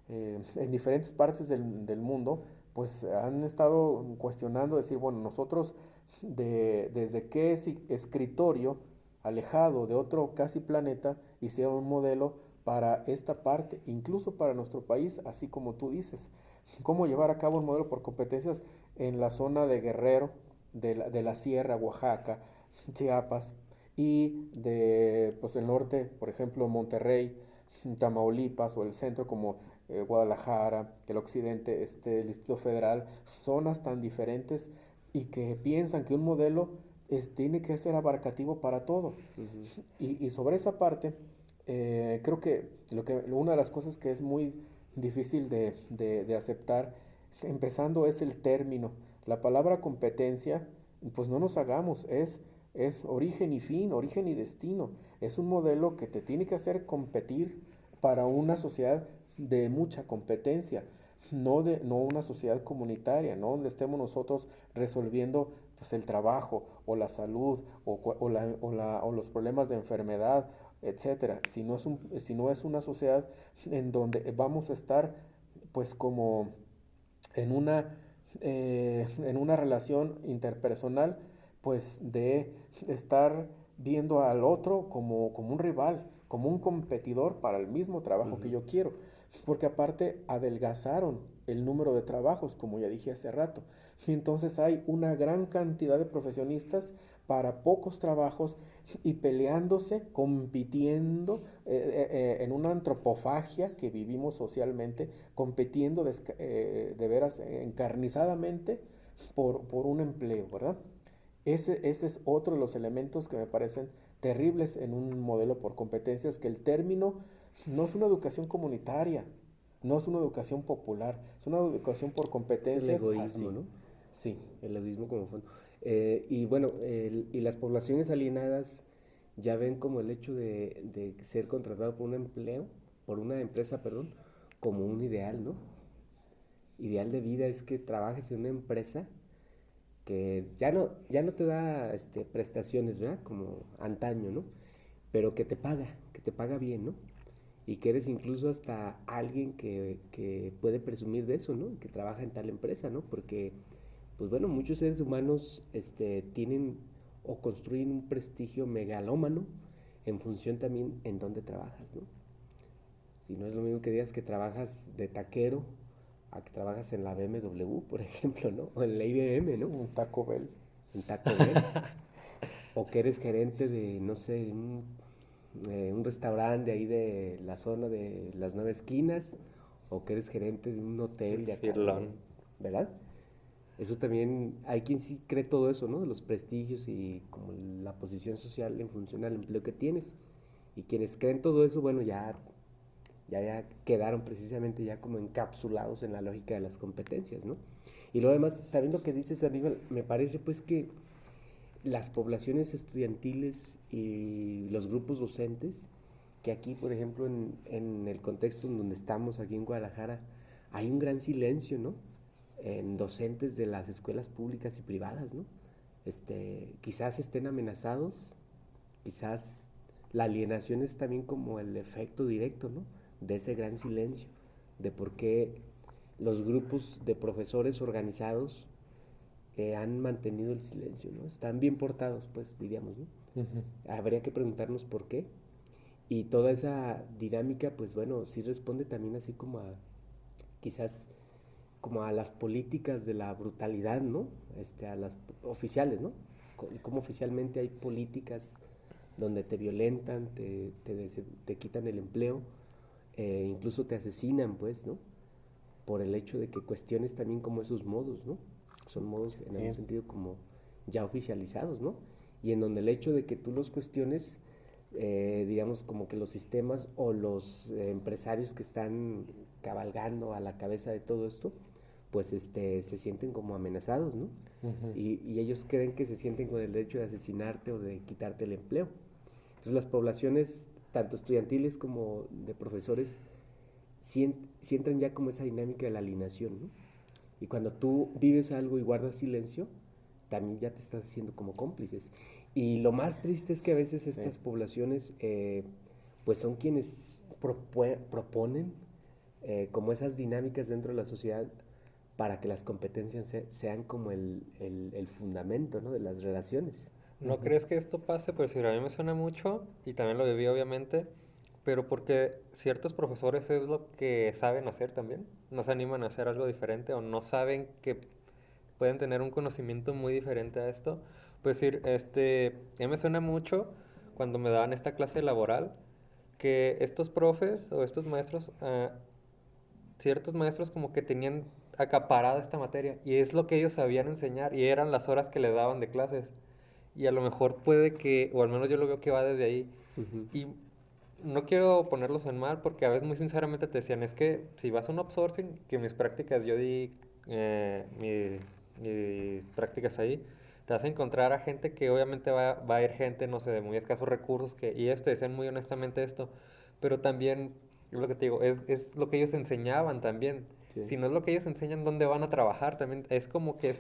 en diferentes partes del mundo, pues han estado cuestionando, decir, bueno, nosotros desde qué escritorio alejado de otro casi planeta hicieron un modelo para esta parte, incluso para nuestro país, así como tú dices, cómo llevar a cabo un modelo por competencias en la zona de Guerrero, de la Sierra, Oaxaca, Chiapas, y de pues el norte, por ejemplo, Monterrey, Tamaulipas, o el centro como Guadalajara, el occidente, el Distrito Federal, zonas tan diferentes y que piensan que un modelo tiene que ser abarcativo para todo. Uh-huh. Y sobre esa parte, creo que, una de las cosas que es muy difícil de aceptar, empezando, es el término. La palabra competencia, pues no nos hagamos, es origen y fin, origen y destino. Es un modelo que te tiene que hacer competir para una sociedad de mucha competencia, no una sociedad comunitaria, ¿no? Donde estemos nosotros resolviendo pues, el trabajo o la salud o los problemas de enfermedad, etcétera. Si no es una sociedad en donde vamos a estar pues como en en una relación interpersonal, pues de estar viendo al otro como un rival, como un competidor para el mismo trabajo que yo quiero. Porque aparte adelgazaron el número de trabajos, como ya dije hace rato. Y entonces hay una gran cantidad de profesionistas para pocos trabajos y peleándose, compitiendo en una antropofagia que vivimos socialmente, compitiendo de veras encarnizadamente por un empleo, ¿verdad? Ese es otro de los elementos que me parecen terribles en un modelo por competencias, que el término no es una educación comunitaria, no es una educación popular, es una educación por Es el competencias egoísmo, así. ¿no? Sí. El egoísmo como fondo. Y bueno, y las poblaciones alienadas ya ven como el hecho de ser contratado por una empresa, perdón, como un ideal, ¿no? Ideal de vida es que trabajes en una empresa que ya no te da prestaciones, ¿verdad? Como antaño, ¿no? Pero que te paga bien, ¿no? Y que eres incluso hasta alguien que puede presumir de eso, ¿no? Que trabaja en tal empresa, ¿no? Porque, pues bueno, muchos seres humanos tienen o construyen un prestigio megalómano en función también en dónde trabajas, ¿no? Si no es lo mismo que digas que trabajas de taquero a que trabajas en la BMW, por ejemplo, ¿no? O en la IBM, ¿no? Un Taco Bell. En Taco Bell. O que eres gerente de, no sé, un restaurante de ahí de la zona de las Nueve Esquinas, o que eres gerente de un hotel de acá, Decirlo. ¿verdad? Eso también, hay quien sí cree todo eso, ¿no? De los prestigios y como la posición social en función al empleo que tienes. Y quienes creen todo eso, bueno, ya quedaron precisamente ya como encapsulados en la lógica de las competencias, ¿no? Y lo demás, también lo que dices, Aníbal, me parece pues que las poblaciones estudiantiles y los grupos docentes, que aquí, por ejemplo, en el contexto en donde estamos, aquí en Guadalajara, hay un gran silencio, ¿no? En docentes de las escuelas públicas y privadas, ¿no? Quizás estén amenazados, quizás la alienación es también como el efecto directo, ¿no? De ese gran silencio, de por qué los grupos de profesores organizados han mantenido el silencio, ¿no? Están bien portados, pues, diríamos, ¿no? Ujú. Habría que preguntarnos por qué. Y toda esa dinámica, pues bueno, sí responde también así como quizás, como a las políticas de la brutalidad, ¿no? A las oficiales, ¿no? Y como oficialmente hay políticas donde te violentan, te quitan el empleo, incluso te asesinan, pues, ¿no? Por el hecho de que cuestiones también como esos modos, ¿no? Son modos en algún Bien. sentido como ya oficializados, ¿no? Y en donde el hecho de que tú los cuestiones, digamos como que los sistemas o los empresarios que están cabalgando a la cabeza de todo esto, pues se sienten como amenazados, ¿no? Ujú. Y ellos creen que se sienten con el derecho de asesinarte o de quitarte el empleo. Entonces las poblaciones, tanto estudiantiles como de profesores, sí entran ya como esa dinámica de la alienación, ¿no? Y cuando tú vives algo y guardas silencio, también ya te estás haciendo como cómplices. Y lo más triste es que a veces Sí. estas poblaciones, pues son quienes proponen como esas dinámicas dentro de la sociedad para que las competencias sean como el fundamento, ¿no? De las relaciones. ¿No Ujú. crees que esto pase? Pues sí, a mí me suena mucho y también lo viví obviamente, pero porque ciertos profesores es lo que saben hacer también, no se animan a hacer algo diferente o no saben que pueden tener un conocimiento muy diferente a esto. Pues decir, a mí me suena mucho cuando me daban esta clase laboral que estos profes o estos maestros, ciertos maestros como que tenían acaparada esta materia y es lo que ellos sabían enseñar y eran las horas que le daban de clases. Y a lo mejor puede que, o al menos yo lo veo que va desde ahí. Ujú. Y no quiero ponerlos en mal porque a veces muy sinceramente te decían, es que si vas a un outsourcing, que mis prácticas, yo di mis prácticas ahí, te vas a encontrar a gente que obviamente va a ir gente, no sé, de muy escasos recursos, y ellos te decían muy honestamente esto, pero también, es lo que te digo, es lo que ellos enseñaban también. Sí. Si no es lo que ellos enseñan, ¿dónde van a trabajar? También es como que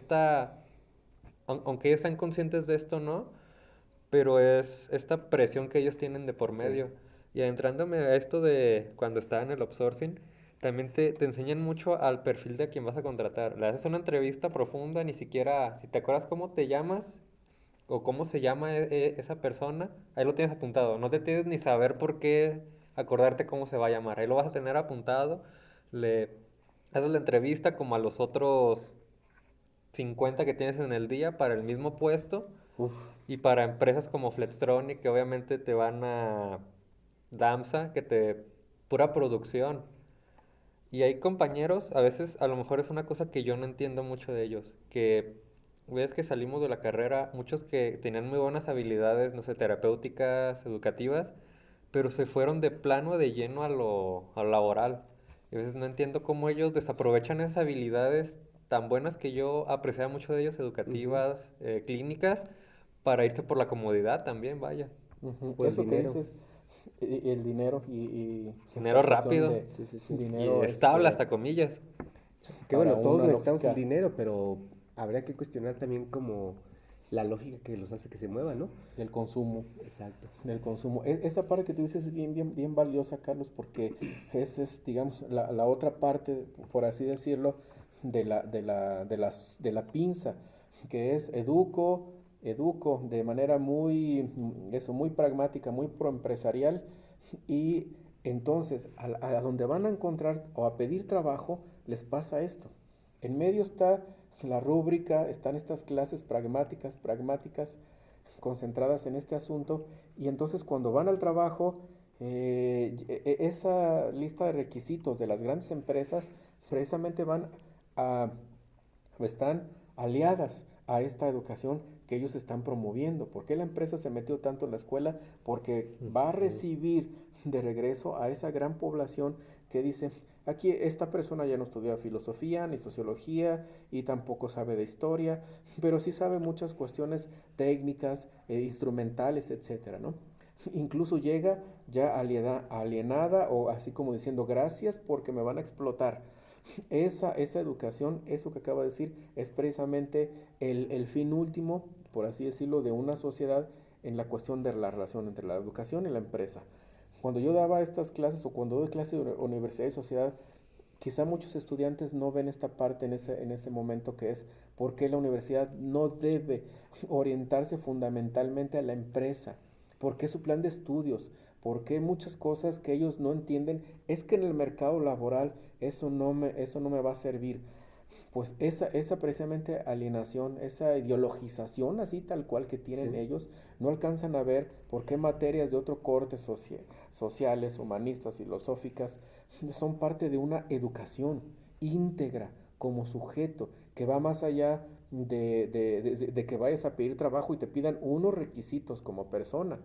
aunque ellos están conscientes de esto, ¿no? Pero es esta presión que ellos tienen de por Sí. medio. Y adentrándome a esto de cuando estaba en el outsourcing, también te enseñan mucho al perfil de quien vas a contratar. Le haces una entrevista profunda, ni siquiera, si te acuerdas cómo te llamas o cómo se llama esa persona, ahí lo tienes apuntado. No te tienes ni saber por qué acordarte cómo se va a llamar. Ahí lo vas a tener apuntado. Le haces la entrevista como a los otros 50 que tienes en el día para el mismo puesto Uf. y para empresas como Flextronic, que obviamente te van a DAMSA, pura producción. Y hay compañeros, a veces a lo mejor es una cosa que yo no entiendo mucho de ellos, que ves que salimos de la carrera, muchos que tenían muy buenas habilidades, no sé, terapéuticas, educativas, pero se fueron de plano de lleno a lo laboral. Y a veces no entiendo cómo ellos desaprovechan esas habilidades tan buenas que yo apreciaba mucho de ellos, Ujú. educativas, clínicas, para irse por la comodidad también, vaya. Ujú. por el Eso que dinero. dices, el dinero y pues, Dinero esta cuestión rápido. de Sí, sí, sí. Y dinero estable hasta comillas. Que para bueno, todos una necesitamos el lógica dinero, pero habría que cuestionar también como la lógica que los hace que se muevan, ¿no? del consumo. Exacto. Del consumo. Esa parte que tú dices es bien valiosa, Carlos, porque esa es, digamos, la otra parte, por así decirlo, de la pinza, que es educo de manera muy pragmática, muy proempresarial, y entonces a donde van a encontrar o a pedir trabajo, les pasa esto. En medio está la rúbrica, están estas clases pragmáticas, concentradas en este asunto, y entonces cuando van al trabajo, esa lista de requisitos de las grandes empresas precisamente a, están aliadas a esta educación que ellos están promoviendo. ¿Por qué la empresa se metió tanto en la escuela? Porque va a Ujú. recibir de regreso a esa gran población que dice, aquí esta persona ya no estudia filosofía ni sociología y tampoco sabe de historia, pero sí sabe muchas cuestiones técnicas, instrumentales, etcétera, ¿no? Incluso llega ya alienada o así como diciendo gracias porque me van a explotar. Esa educación, eso que acaba de decir, es precisamente el fin último, por así decirlo, de una sociedad en la cuestión de la relación entre la educación y la empresa. Cuando yo daba estas clases o cuando doy clases de universidad y sociedad, quizá muchos estudiantes no ven esta parte en ese momento que es por qué la universidad no debe orientarse fundamentalmente a la empresa, por qué su plan de estudios, por qué muchas cosas que ellos no entienden, es que en el mercado laboral eso no me va a servir. Pues esa precisamente alienación, esa ideologización así tal cual que tienen Sí. ellos, no alcanzan a ver por qué materias de otro corte sociales, humanistas, filosóficas, son parte de una educación íntegra como sujeto, que va más allá de que vayas a pedir trabajo y te pidan unos requisitos como persona,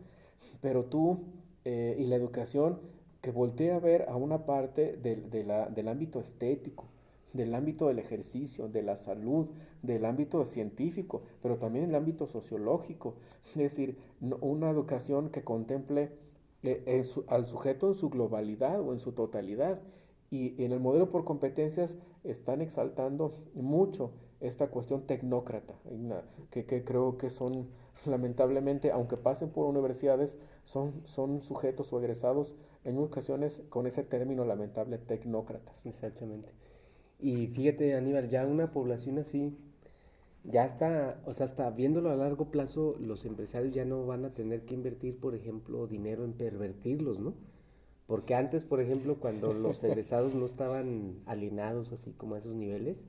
pero tú y la educación que voltea a ver a una parte del ámbito estético, del ámbito del ejercicio, de la salud, del ámbito científico, pero también el ámbito sociológico. Es decir, una educación que contemple al sujeto en su globalidad o en su totalidad. Y en el modelo por competencias están exaltando mucho esta cuestión tecnócrata, que creo que son, lamentablemente, aunque pasen por universidades, son sujetos o egresados en ocasiones con ese término lamentable, tecnócratas. Exactamente. Y fíjate, Aníbal, ya una población así, ya está, o sea, hasta viéndolo a largo plazo, los empresarios ya no van a tener que invertir, por ejemplo, dinero en pervertirlos, ¿no? Porque antes, por ejemplo, cuando los egresados no estaban alienados así como a esos niveles,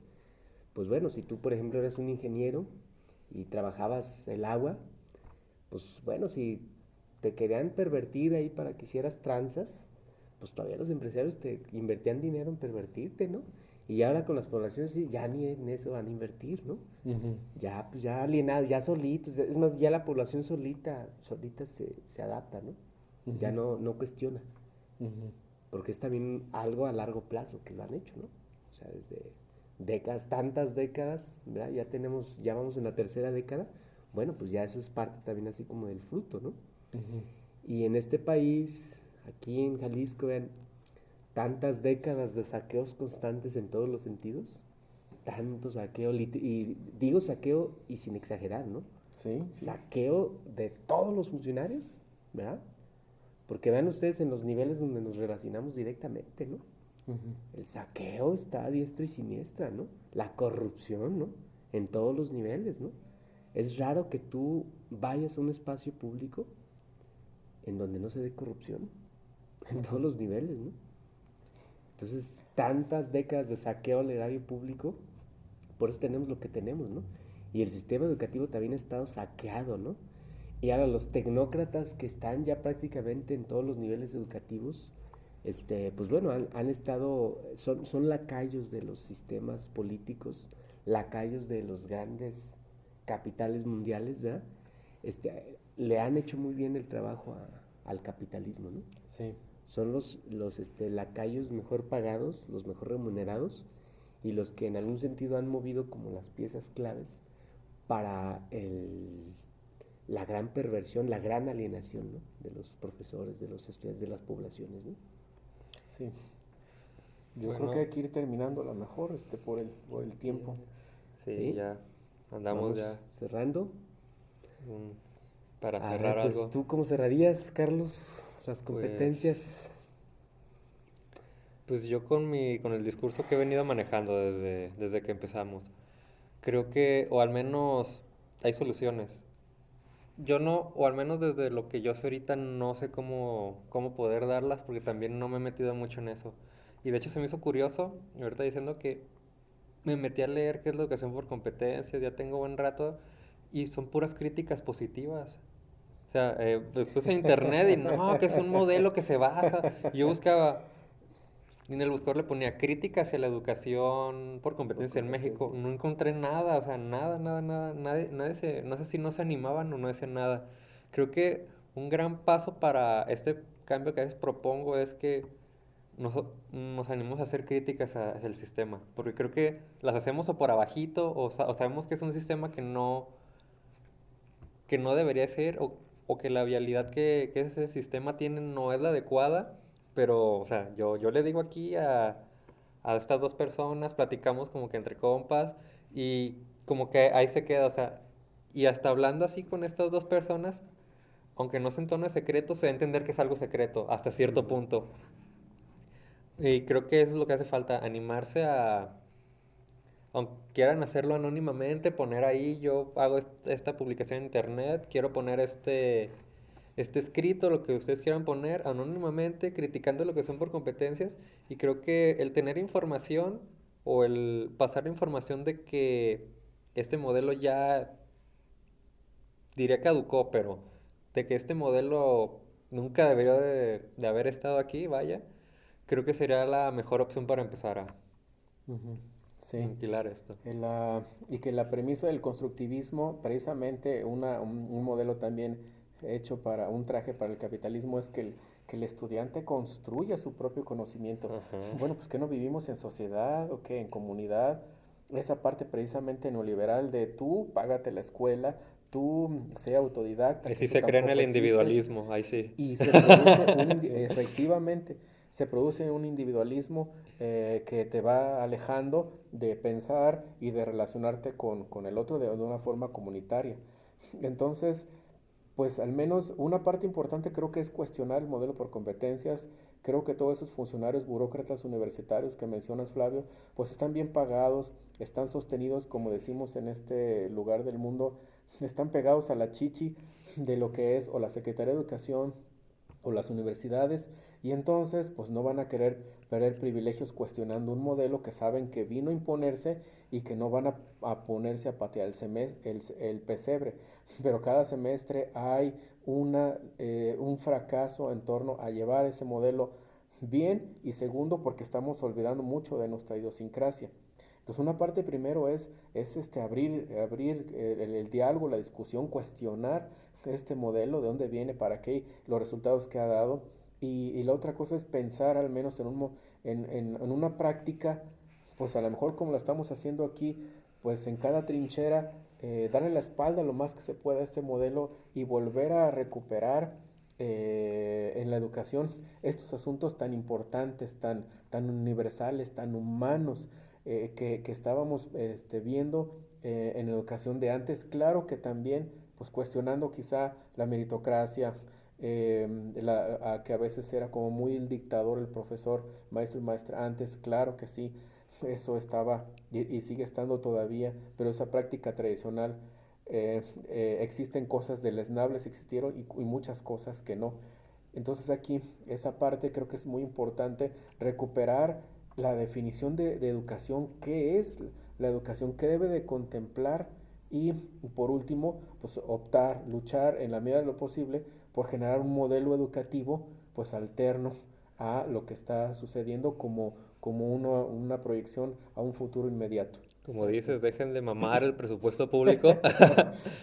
pues bueno, si tú, por ejemplo, eres un ingeniero y trabajabas el agua, pues bueno, si te querían pervertir ahí para que hicieras tranzas, pues todavía los empresarios te invertían dinero en pervertirte, ¿no? Y ahora con las poblaciones sí, ya ni en eso van a invertir, ¿no? Ujú, Ya, pues ya alienados, ya solitos, es más, ya la población solita se adapta, ¿no? Ya ujú, no cuestiona, ujú. porque es también algo a largo plazo que lo han hecho, ¿no? O sea, desde décadas, tantas décadas, ¿verdad? Ya vamos en la tercera década, bueno, pues ya eso es parte también así como del fruto, ¿no? Ujú. Y en este país, aquí en Jalisco, vean, tantas décadas de saqueos constantes en todos los sentidos, tanto saqueo, y digo saqueo y sin exagerar, ¿no? Sí, sí. Saqueo de todos los funcionarios, ¿verdad? Porque vean ustedes en los niveles donde nos relacionamos directamente, ¿no? Ujú. El saqueo está a diestra y siniestra, ¿no? La corrupción, ¿no? En todos los niveles, ¿no? Es raro que tú vayas a un espacio público en donde no se dé corrupción, en todos Ujú. los niveles, ¿no? Entonces, tantas décadas de saqueo al erario público, por eso tenemos lo que tenemos, ¿no? Y el sistema educativo también ha estado saqueado, ¿no? Y ahora los tecnócratas que están ya prácticamente en todos los niveles educativos, pues bueno, han estado, son lacayos de los sistemas políticos, lacayos de los grandes capitales mundiales, ¿verdad? Le han hecho muy bien el trabajo al capitalismo, ¿no? Sí. Son los lacayos mejor pagados, los mejor remunerados y los que en algún sentido han movido como las piezas claves para la gran perversión, la gran alienación, ¿no? De los profesores, de los estudiantes, de las poblaciones, ¿no? Sí. Yo Bueno. creo que hay que ir terminando a lo mejor por el tiempo. Sí, ¿Sí? ya andamos Vamos ya cerrando. para A cerrar ver, pues algo. tú cómo cerrarías, Carlos, las competencias. Pues yo con el discurso que he venido manejando desde que empezamos, creo que, o al menos hay soluciones. Yo no, o al menos desde lo que yo sé ahorita, no sé cómo poder darlas, porque también no me he metido mucho en eso. Y de hecho se me hizo curioso, ahorita diciendo que me metí a leer qué es la educación por competencias, ya tengo buen rato, y son puras críticas positivas. O sea, pues puse internet y no, que es un modelo que se baja. Y yo buscaba, y en el buscador le ponía crítica hacia la educación por Por competencia en México. No competencias. encontré nada, o sea, nada. No sé si no se animaban o no decían nada. Creo que un gran paso para este cambio que a veces propongo es que nos animemos a hacer críticas hacia el sistema. Porque creo que las hacemos o por abajito, o sabemos que es un sistema que no debería ser, o que la vialidad que ese sistema tiene no es la adecuada, pero, o sea, yo le digo aquí a estas dos personas, platicamos como que entre compas, y como que ahí se queda, o sea, y hasta hablando así con estas dos personas, aunque no se entone secreto, se va a entender que es algo secreto, hasta cierto punto. Y creo que eso es lo que hace falta, animarse aunque quieran hacerlo anónimamente, poner ahí, yo hago esta publicación en internet, quiero poner este escrito, lo que ustedes quieran poner anónimamente, criticando lo que son por competencias. Y creo que el tener información o el pasar la información de que este modelo ya, diría caducó, pero de que este modelo nunca debería de haber estado aquí, vaya, creo que sería la mejor opción para empezar a Ujú. Sí. ventilar esto. Y que la premisa del constructivismo, precisamente un modelo también hecho para un traje para el capitalismo, es que el estudiante construya su propio conocimiento. Ajá. Bueno, pues que no vivimos en sociedad o que en comunidad. Esa parte precisamente neoliberal de tú págate la escuela, tú sea autodidacta, Ahí que sí eso se cree en el tampoco existe. individualismo, ahí sí. Y se produce Sí. efectivamente, se produce un individualismo que te va alejando de pensar y de relacionarte con el otro de una forma comunitaria. Entonces, pues al menos una parte importante creo que es cuestionar el modelo por competencias. Creo que todos esos funcionarios burócratas universitarios que mencionas, Flavio, pues están bien pagados, están sostenidos, como decimos en este lugar del mundo, están pegados a la chichi de lo que es o la Secretaría de Educación o las universidades, y entonces pues no van a querer perder privilegios cuestionando un modelo que saben que vino a imponerse y que no van a ponerse a patear el pesebre. Pero cada semestre hay un fracaso en torno a llevar ese modelo bien, y segundo porque estamos olvidando mucho de nuestra idiosincrasia. Entonces una parte primero es abrir el diálogo, la discusión, cuestionar este modelo, de dónde viene, para qué, los resultados que ha dado. Y la otra cosa es pensar al menos en una práctica, pues a lo mejor como lo estamos haciendo aquí, pues en cada trinchera, darle la espalda lo más que se pueda a este modelo y volver a recuperar en la educación estos asuntos tan importantes, tan universales, tan humanos, que estábamos viendo en educación de antes. Claro que también pues cuestionando quizá la meritocracia, que a veces era como muy el dictador, el profesor, maestro y maestra antes, claro que sí, eso estaba y sigue estando todavía, pero esa práctica tradicional, existen cosas deleznables, existieron, y muchas cosas que no. Entonces aquí esa parte creo que es muy importante recuperar la definición de educación, qué es la educación, qué debe de contemplar, y por último, pues optar, luchar en la medida de lo posible por generar un modelo educativo pues alterno a lo que está sucediendo como una proyección a un futuro inmediato. Como Exacto. dices, dejen de mamar el presupuesto público.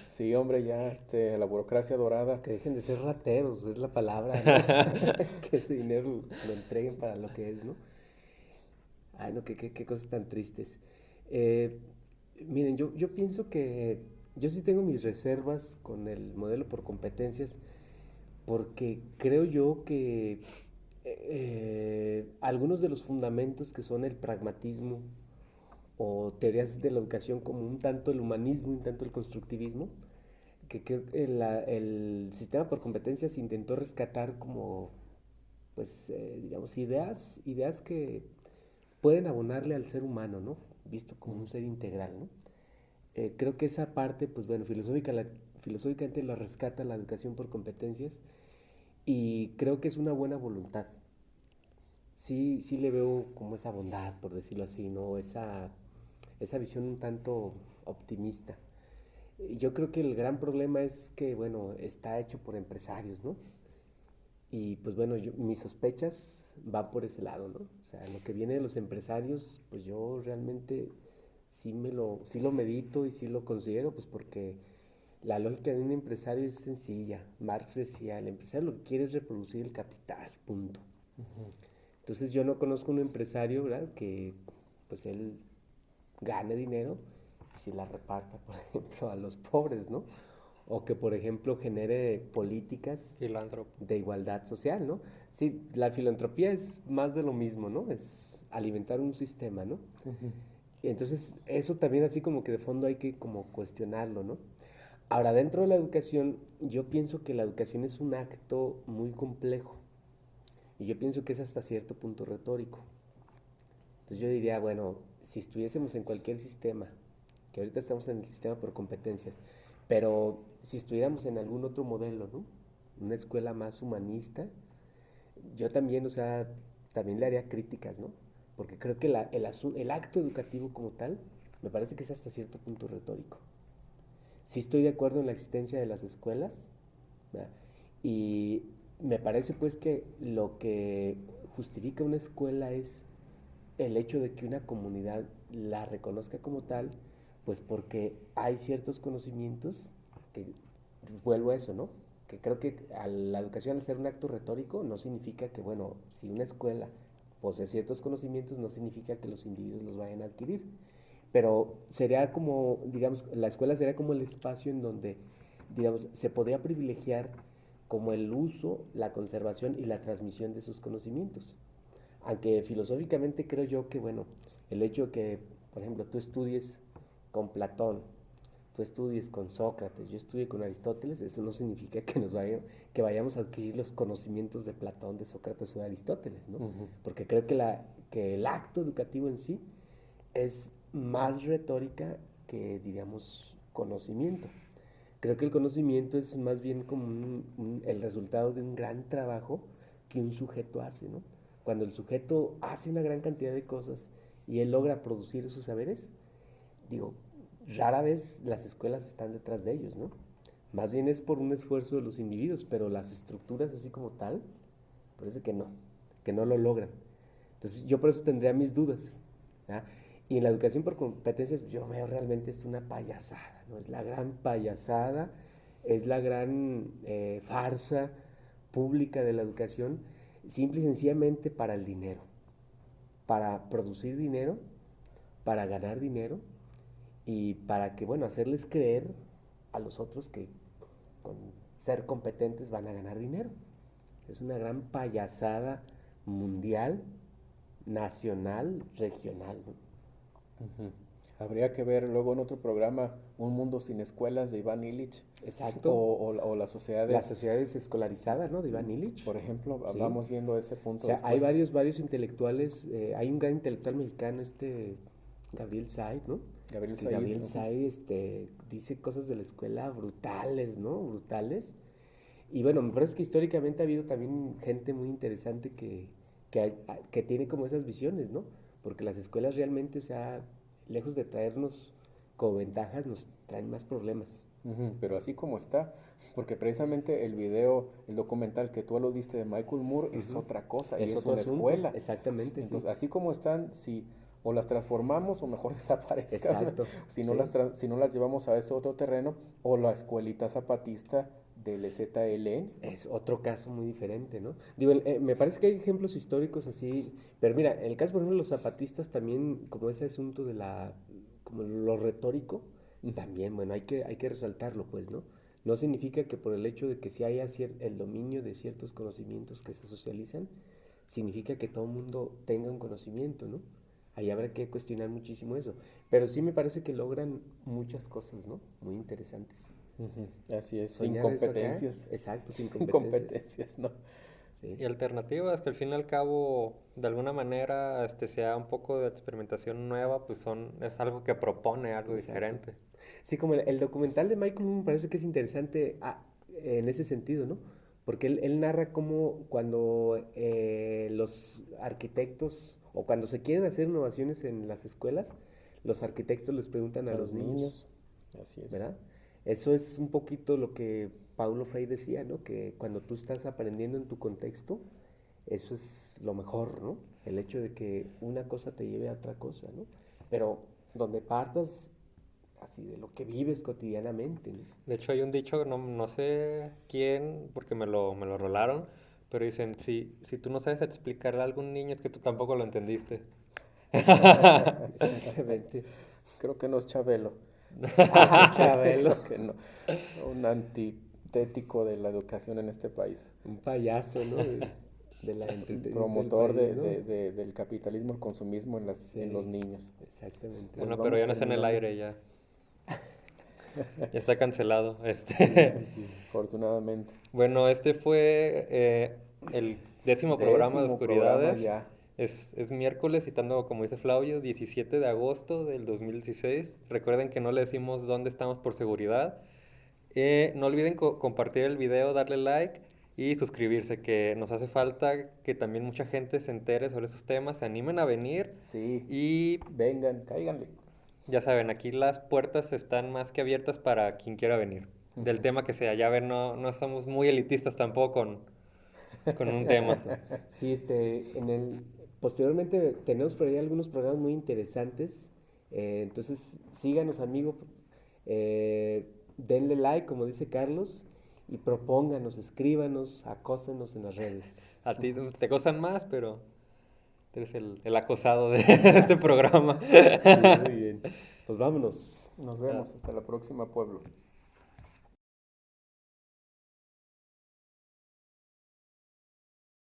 Sí, hombre, ya la burocracia Pues dorada. que dejen de ser rateros, es la palabra, ¿no? Que ese dinero lo entreguen para lo que es, ¿no? Ay, no, qué cosas tan tristes. Eh, Miren, yo pienso que yo sí tengo mis reservas con el modelo por competencias porque creo yo que algunos de los fundamentos que son el pragmatismo o teorías de la educación como un tanto el humanismo, un tanto el constructivismo, que creo que el sistema por competencias intentó rescatar como, pues, digamos, ideas que pueden abonarle al ser humano, ¿no? Visto como un ser integral, ¿no? Creo que esa parte, pues bueno, filosóficamente la rescata la educación por competencias y creo que es una buena voluntad. Sí, sí le veo como esa bondad, por decirlo así, ¿no? Esa visión un tanto optimista. Yo creo que el gran problema es que, bueno, está hecho por empresarios, ¿no? Y pues bueno, mis sospechas van por ese lado, ¿no? O sea, lo que viene de los empresarios, pues yo realmente sí lo medito y sí lo considero, pues porque la lógica de un empresario es sencilla. Marx decía, el empresario lo que quiere es reproducir el capital, punto. Entonces yo no conozco un empresario, ¿verdad? Que pues él gane dinero y si la reparta, por ejemplo, a los pobres, ¿no? O que, por ejemplo, genere políticas Filántropo. de igualdad social, ¿no? Sí, la filantropía es más de lo mismo, ¿no? Es alimentar un sistema, ¿no? Y entonces, eso también así como que de fondo hay que como cuestionarlo, ¿no? Ahora, dentro de la educación, yo pienso que la educación es un acto muy complejo y yo pienso que es hasta cierto punto retórico. Entonces yo diría, bueno, si estuviésemos en cualquier sistema, que ahorita estamos en el sistema por competencias, pero si estuviéramos en algún otro modelo, ¿no? Una escuela más humanista, yo también, o sea, también le haría críticas, ¿no? Porque creo que el acto educativo como tal, me parece que es hasta cierto punto retórico. Sí estoy de acuerdo en la existencia de las escuelas, ¿verdad? Y me parece pues que lo que justifica una escuela es el hecho de que una comunidad la reconozca como tal, pues porque hay ciertos conocimientos que, vuelvo a eso, ¿no? Que creo que a la educación al ser un acto retórico no significa que, bueno, si una escuela posee ciertos conocimientos no significa que los individuos los vayan a adquirir. Pero sería como, digamos, la escuela sería como el espacio en donde, digamos, se podría privilegiar como el uso, la conservación y la transmisión de sus conocimientos. Aunque filosóficamente creo yo que, bueno, el hecho de que, por ejemplo, tú estudies con Platón, tú estudies con Sócrates, yo estudie con Aristóteles, eso no significa que vayamos a adquirir los conocimientos de Platón, de Sócrates o de Aristóteles, ¿no? Porque creo que el acto educativo en sí es más retórica que, diríamos, conocimiento. Creo que el conocimiento es más bien como el resultado de un gran trabajo que un sujeto hace, ¿no? Cuando el sujeto hace una gran cantidad de cosas y él logra producir esos saberes, digo, rara vez las escuelas están detrás de ellos, ¿no? Más bien es por un esfuerzo de los individuos, pero las estructuras así como tal, parece que no lo logran. Entonces yo por eso tendría mis dudas, ¿ya? Y en la educación por competencias yo veo realmente es una payasada, ¿no? Es la gran payasada, es la gran farsa pública de la educación, simple y sencillamente para el dinero, para producir dinero, para ganar dinero y para que, bueno, hacerles creer a los otros que con ser competentes van a ganar dinero. Es una gran payasada mundial, nacional, regional, ¿no? Habría que ver luego en otro programa Un Mundo Sin Escuelas de Iván Illich. Exacto. O las Las sociedades, sociedades escolarizadas, ¿no? De Iván Illich. por ejemplo, Sí. vamos viendo ese O punto sea, hay después. varios intelectuales, hay un gran intelectual mexicano, Gabriel Said, ¿no? Gabriel Que Said, Gabriel Said, dice cosas de la escuela brutales, ¿no? Brutales. Y bueno, me parece que históricamente ha habido también gente muy interesante que tiene como esas visiones, ¿no? Porque las escuelas realmente, o sea, lejos de traernos como ventajas, nos traen más problemas. Pero así como está, porque precisamente el video, el documental que tú aludiste de Michael Moore es otra cosa y Es es otro una asunto, escuela. exactamente, sí. Entonces, así como están, si o las transformamos o mejor desaparezcan, Exacto, si no sí. si no las llevamos a ese otro terreno, o la escuelita zapatista del EZLN. Es otro caso muy diferente, ¿no? Digo, me parece que hay ejemplos históricos así, pero mira, en el caso, por ejemplo, de los zapatistas también, como ese asunto de como lo retórico, También, bueno, hay que resaltarlo, pues, ¿no? No significa que por el hecho de que si haya el dominio de ciertos conocimientos que se socializan, significa que todo el mundo tenga un conocimiento, ¿no? Ahí habrá que cuestionar muchísimo eso. Pero sí me parece que logran muchas cosas, ¿no? Muy interesantes. Ujú, así es, sin Soñar eso acá, competencias. exacto, sin Sin competencias. competencias, ¿no? Sí, Y alternativas que al fin y al cabo, de alguna manera, sea un poco de experimentación nueva, pues es algo que propone algo exacto. diferente. Sí, como el documental de Michael Moore me parece que es interesante en ese sentido, ¿no? Porque él narra cómo cuando los arquitectos o cuando se quieren hacer innovaciones en las escuelas, los arquitectos les preguntan a A los los niños, niños, así es. ¿verdad? Eso es un poquito lo que Paulo Freire decía, ¿no? Que cuando tú estás aprendiendo en tu contexto, eso es lo mejor, ¿no? El hecho de que una cosa te lleve a otra cosa, ¿no? Pero donde partas así de lo que vives cotidianamente, ¿no? De hecho, hay un dicho, no sé quién, porque me lo rolaron, pero dicen, si tú no sabes explicarle a algún niño, es que tú tampoco lo entendiste. Exactamente. Creo que no es Chabelo. Ah, Chabelo, Creo que no. Un antitético de la educación en este país. un payaso, ¿no? De la entretenimiento del Promotor país, ¿no? del capitalismo, el consumismo en en los Sí, niños. exactamente. Pues Bueno, pero vamos ya no está en el terminando. aire, ya. Ya está cancelado. Sí, sí, sí. Afortunadamente. Bueno, este fue el 10º programa de Décimo programa Oscuridades. ya. Es miércoles, citando, como dice Flavio, 17 de agosto del 2016. Recuerden que no le decimos dónde estamos por seguridad. No olviden compartir el video, darle like y suscribirse, que nos hace falta que también mucha gente se entere sobre esos temas, se animen a venir Sí, y vengan, cáiganle. ya saben, aquí las puertas están más que abiertas para quien quiera venir, del tema que sea. Ya ven, no somos muy elitistas tampoco con un tema. Exacto. Sí, posteriormente tenemos por ahí algunos programas muy interesantes. Entonces, síganos, amigo. Denle like, como dice Carlos, y propónganos, escríbanos, acósenos en las redes. A ti te gozan más, pero tú eres el acosado de este programa. Sí, muy bien. Pues vámonos. Nos vemos. Hasta la próxima, pueblo.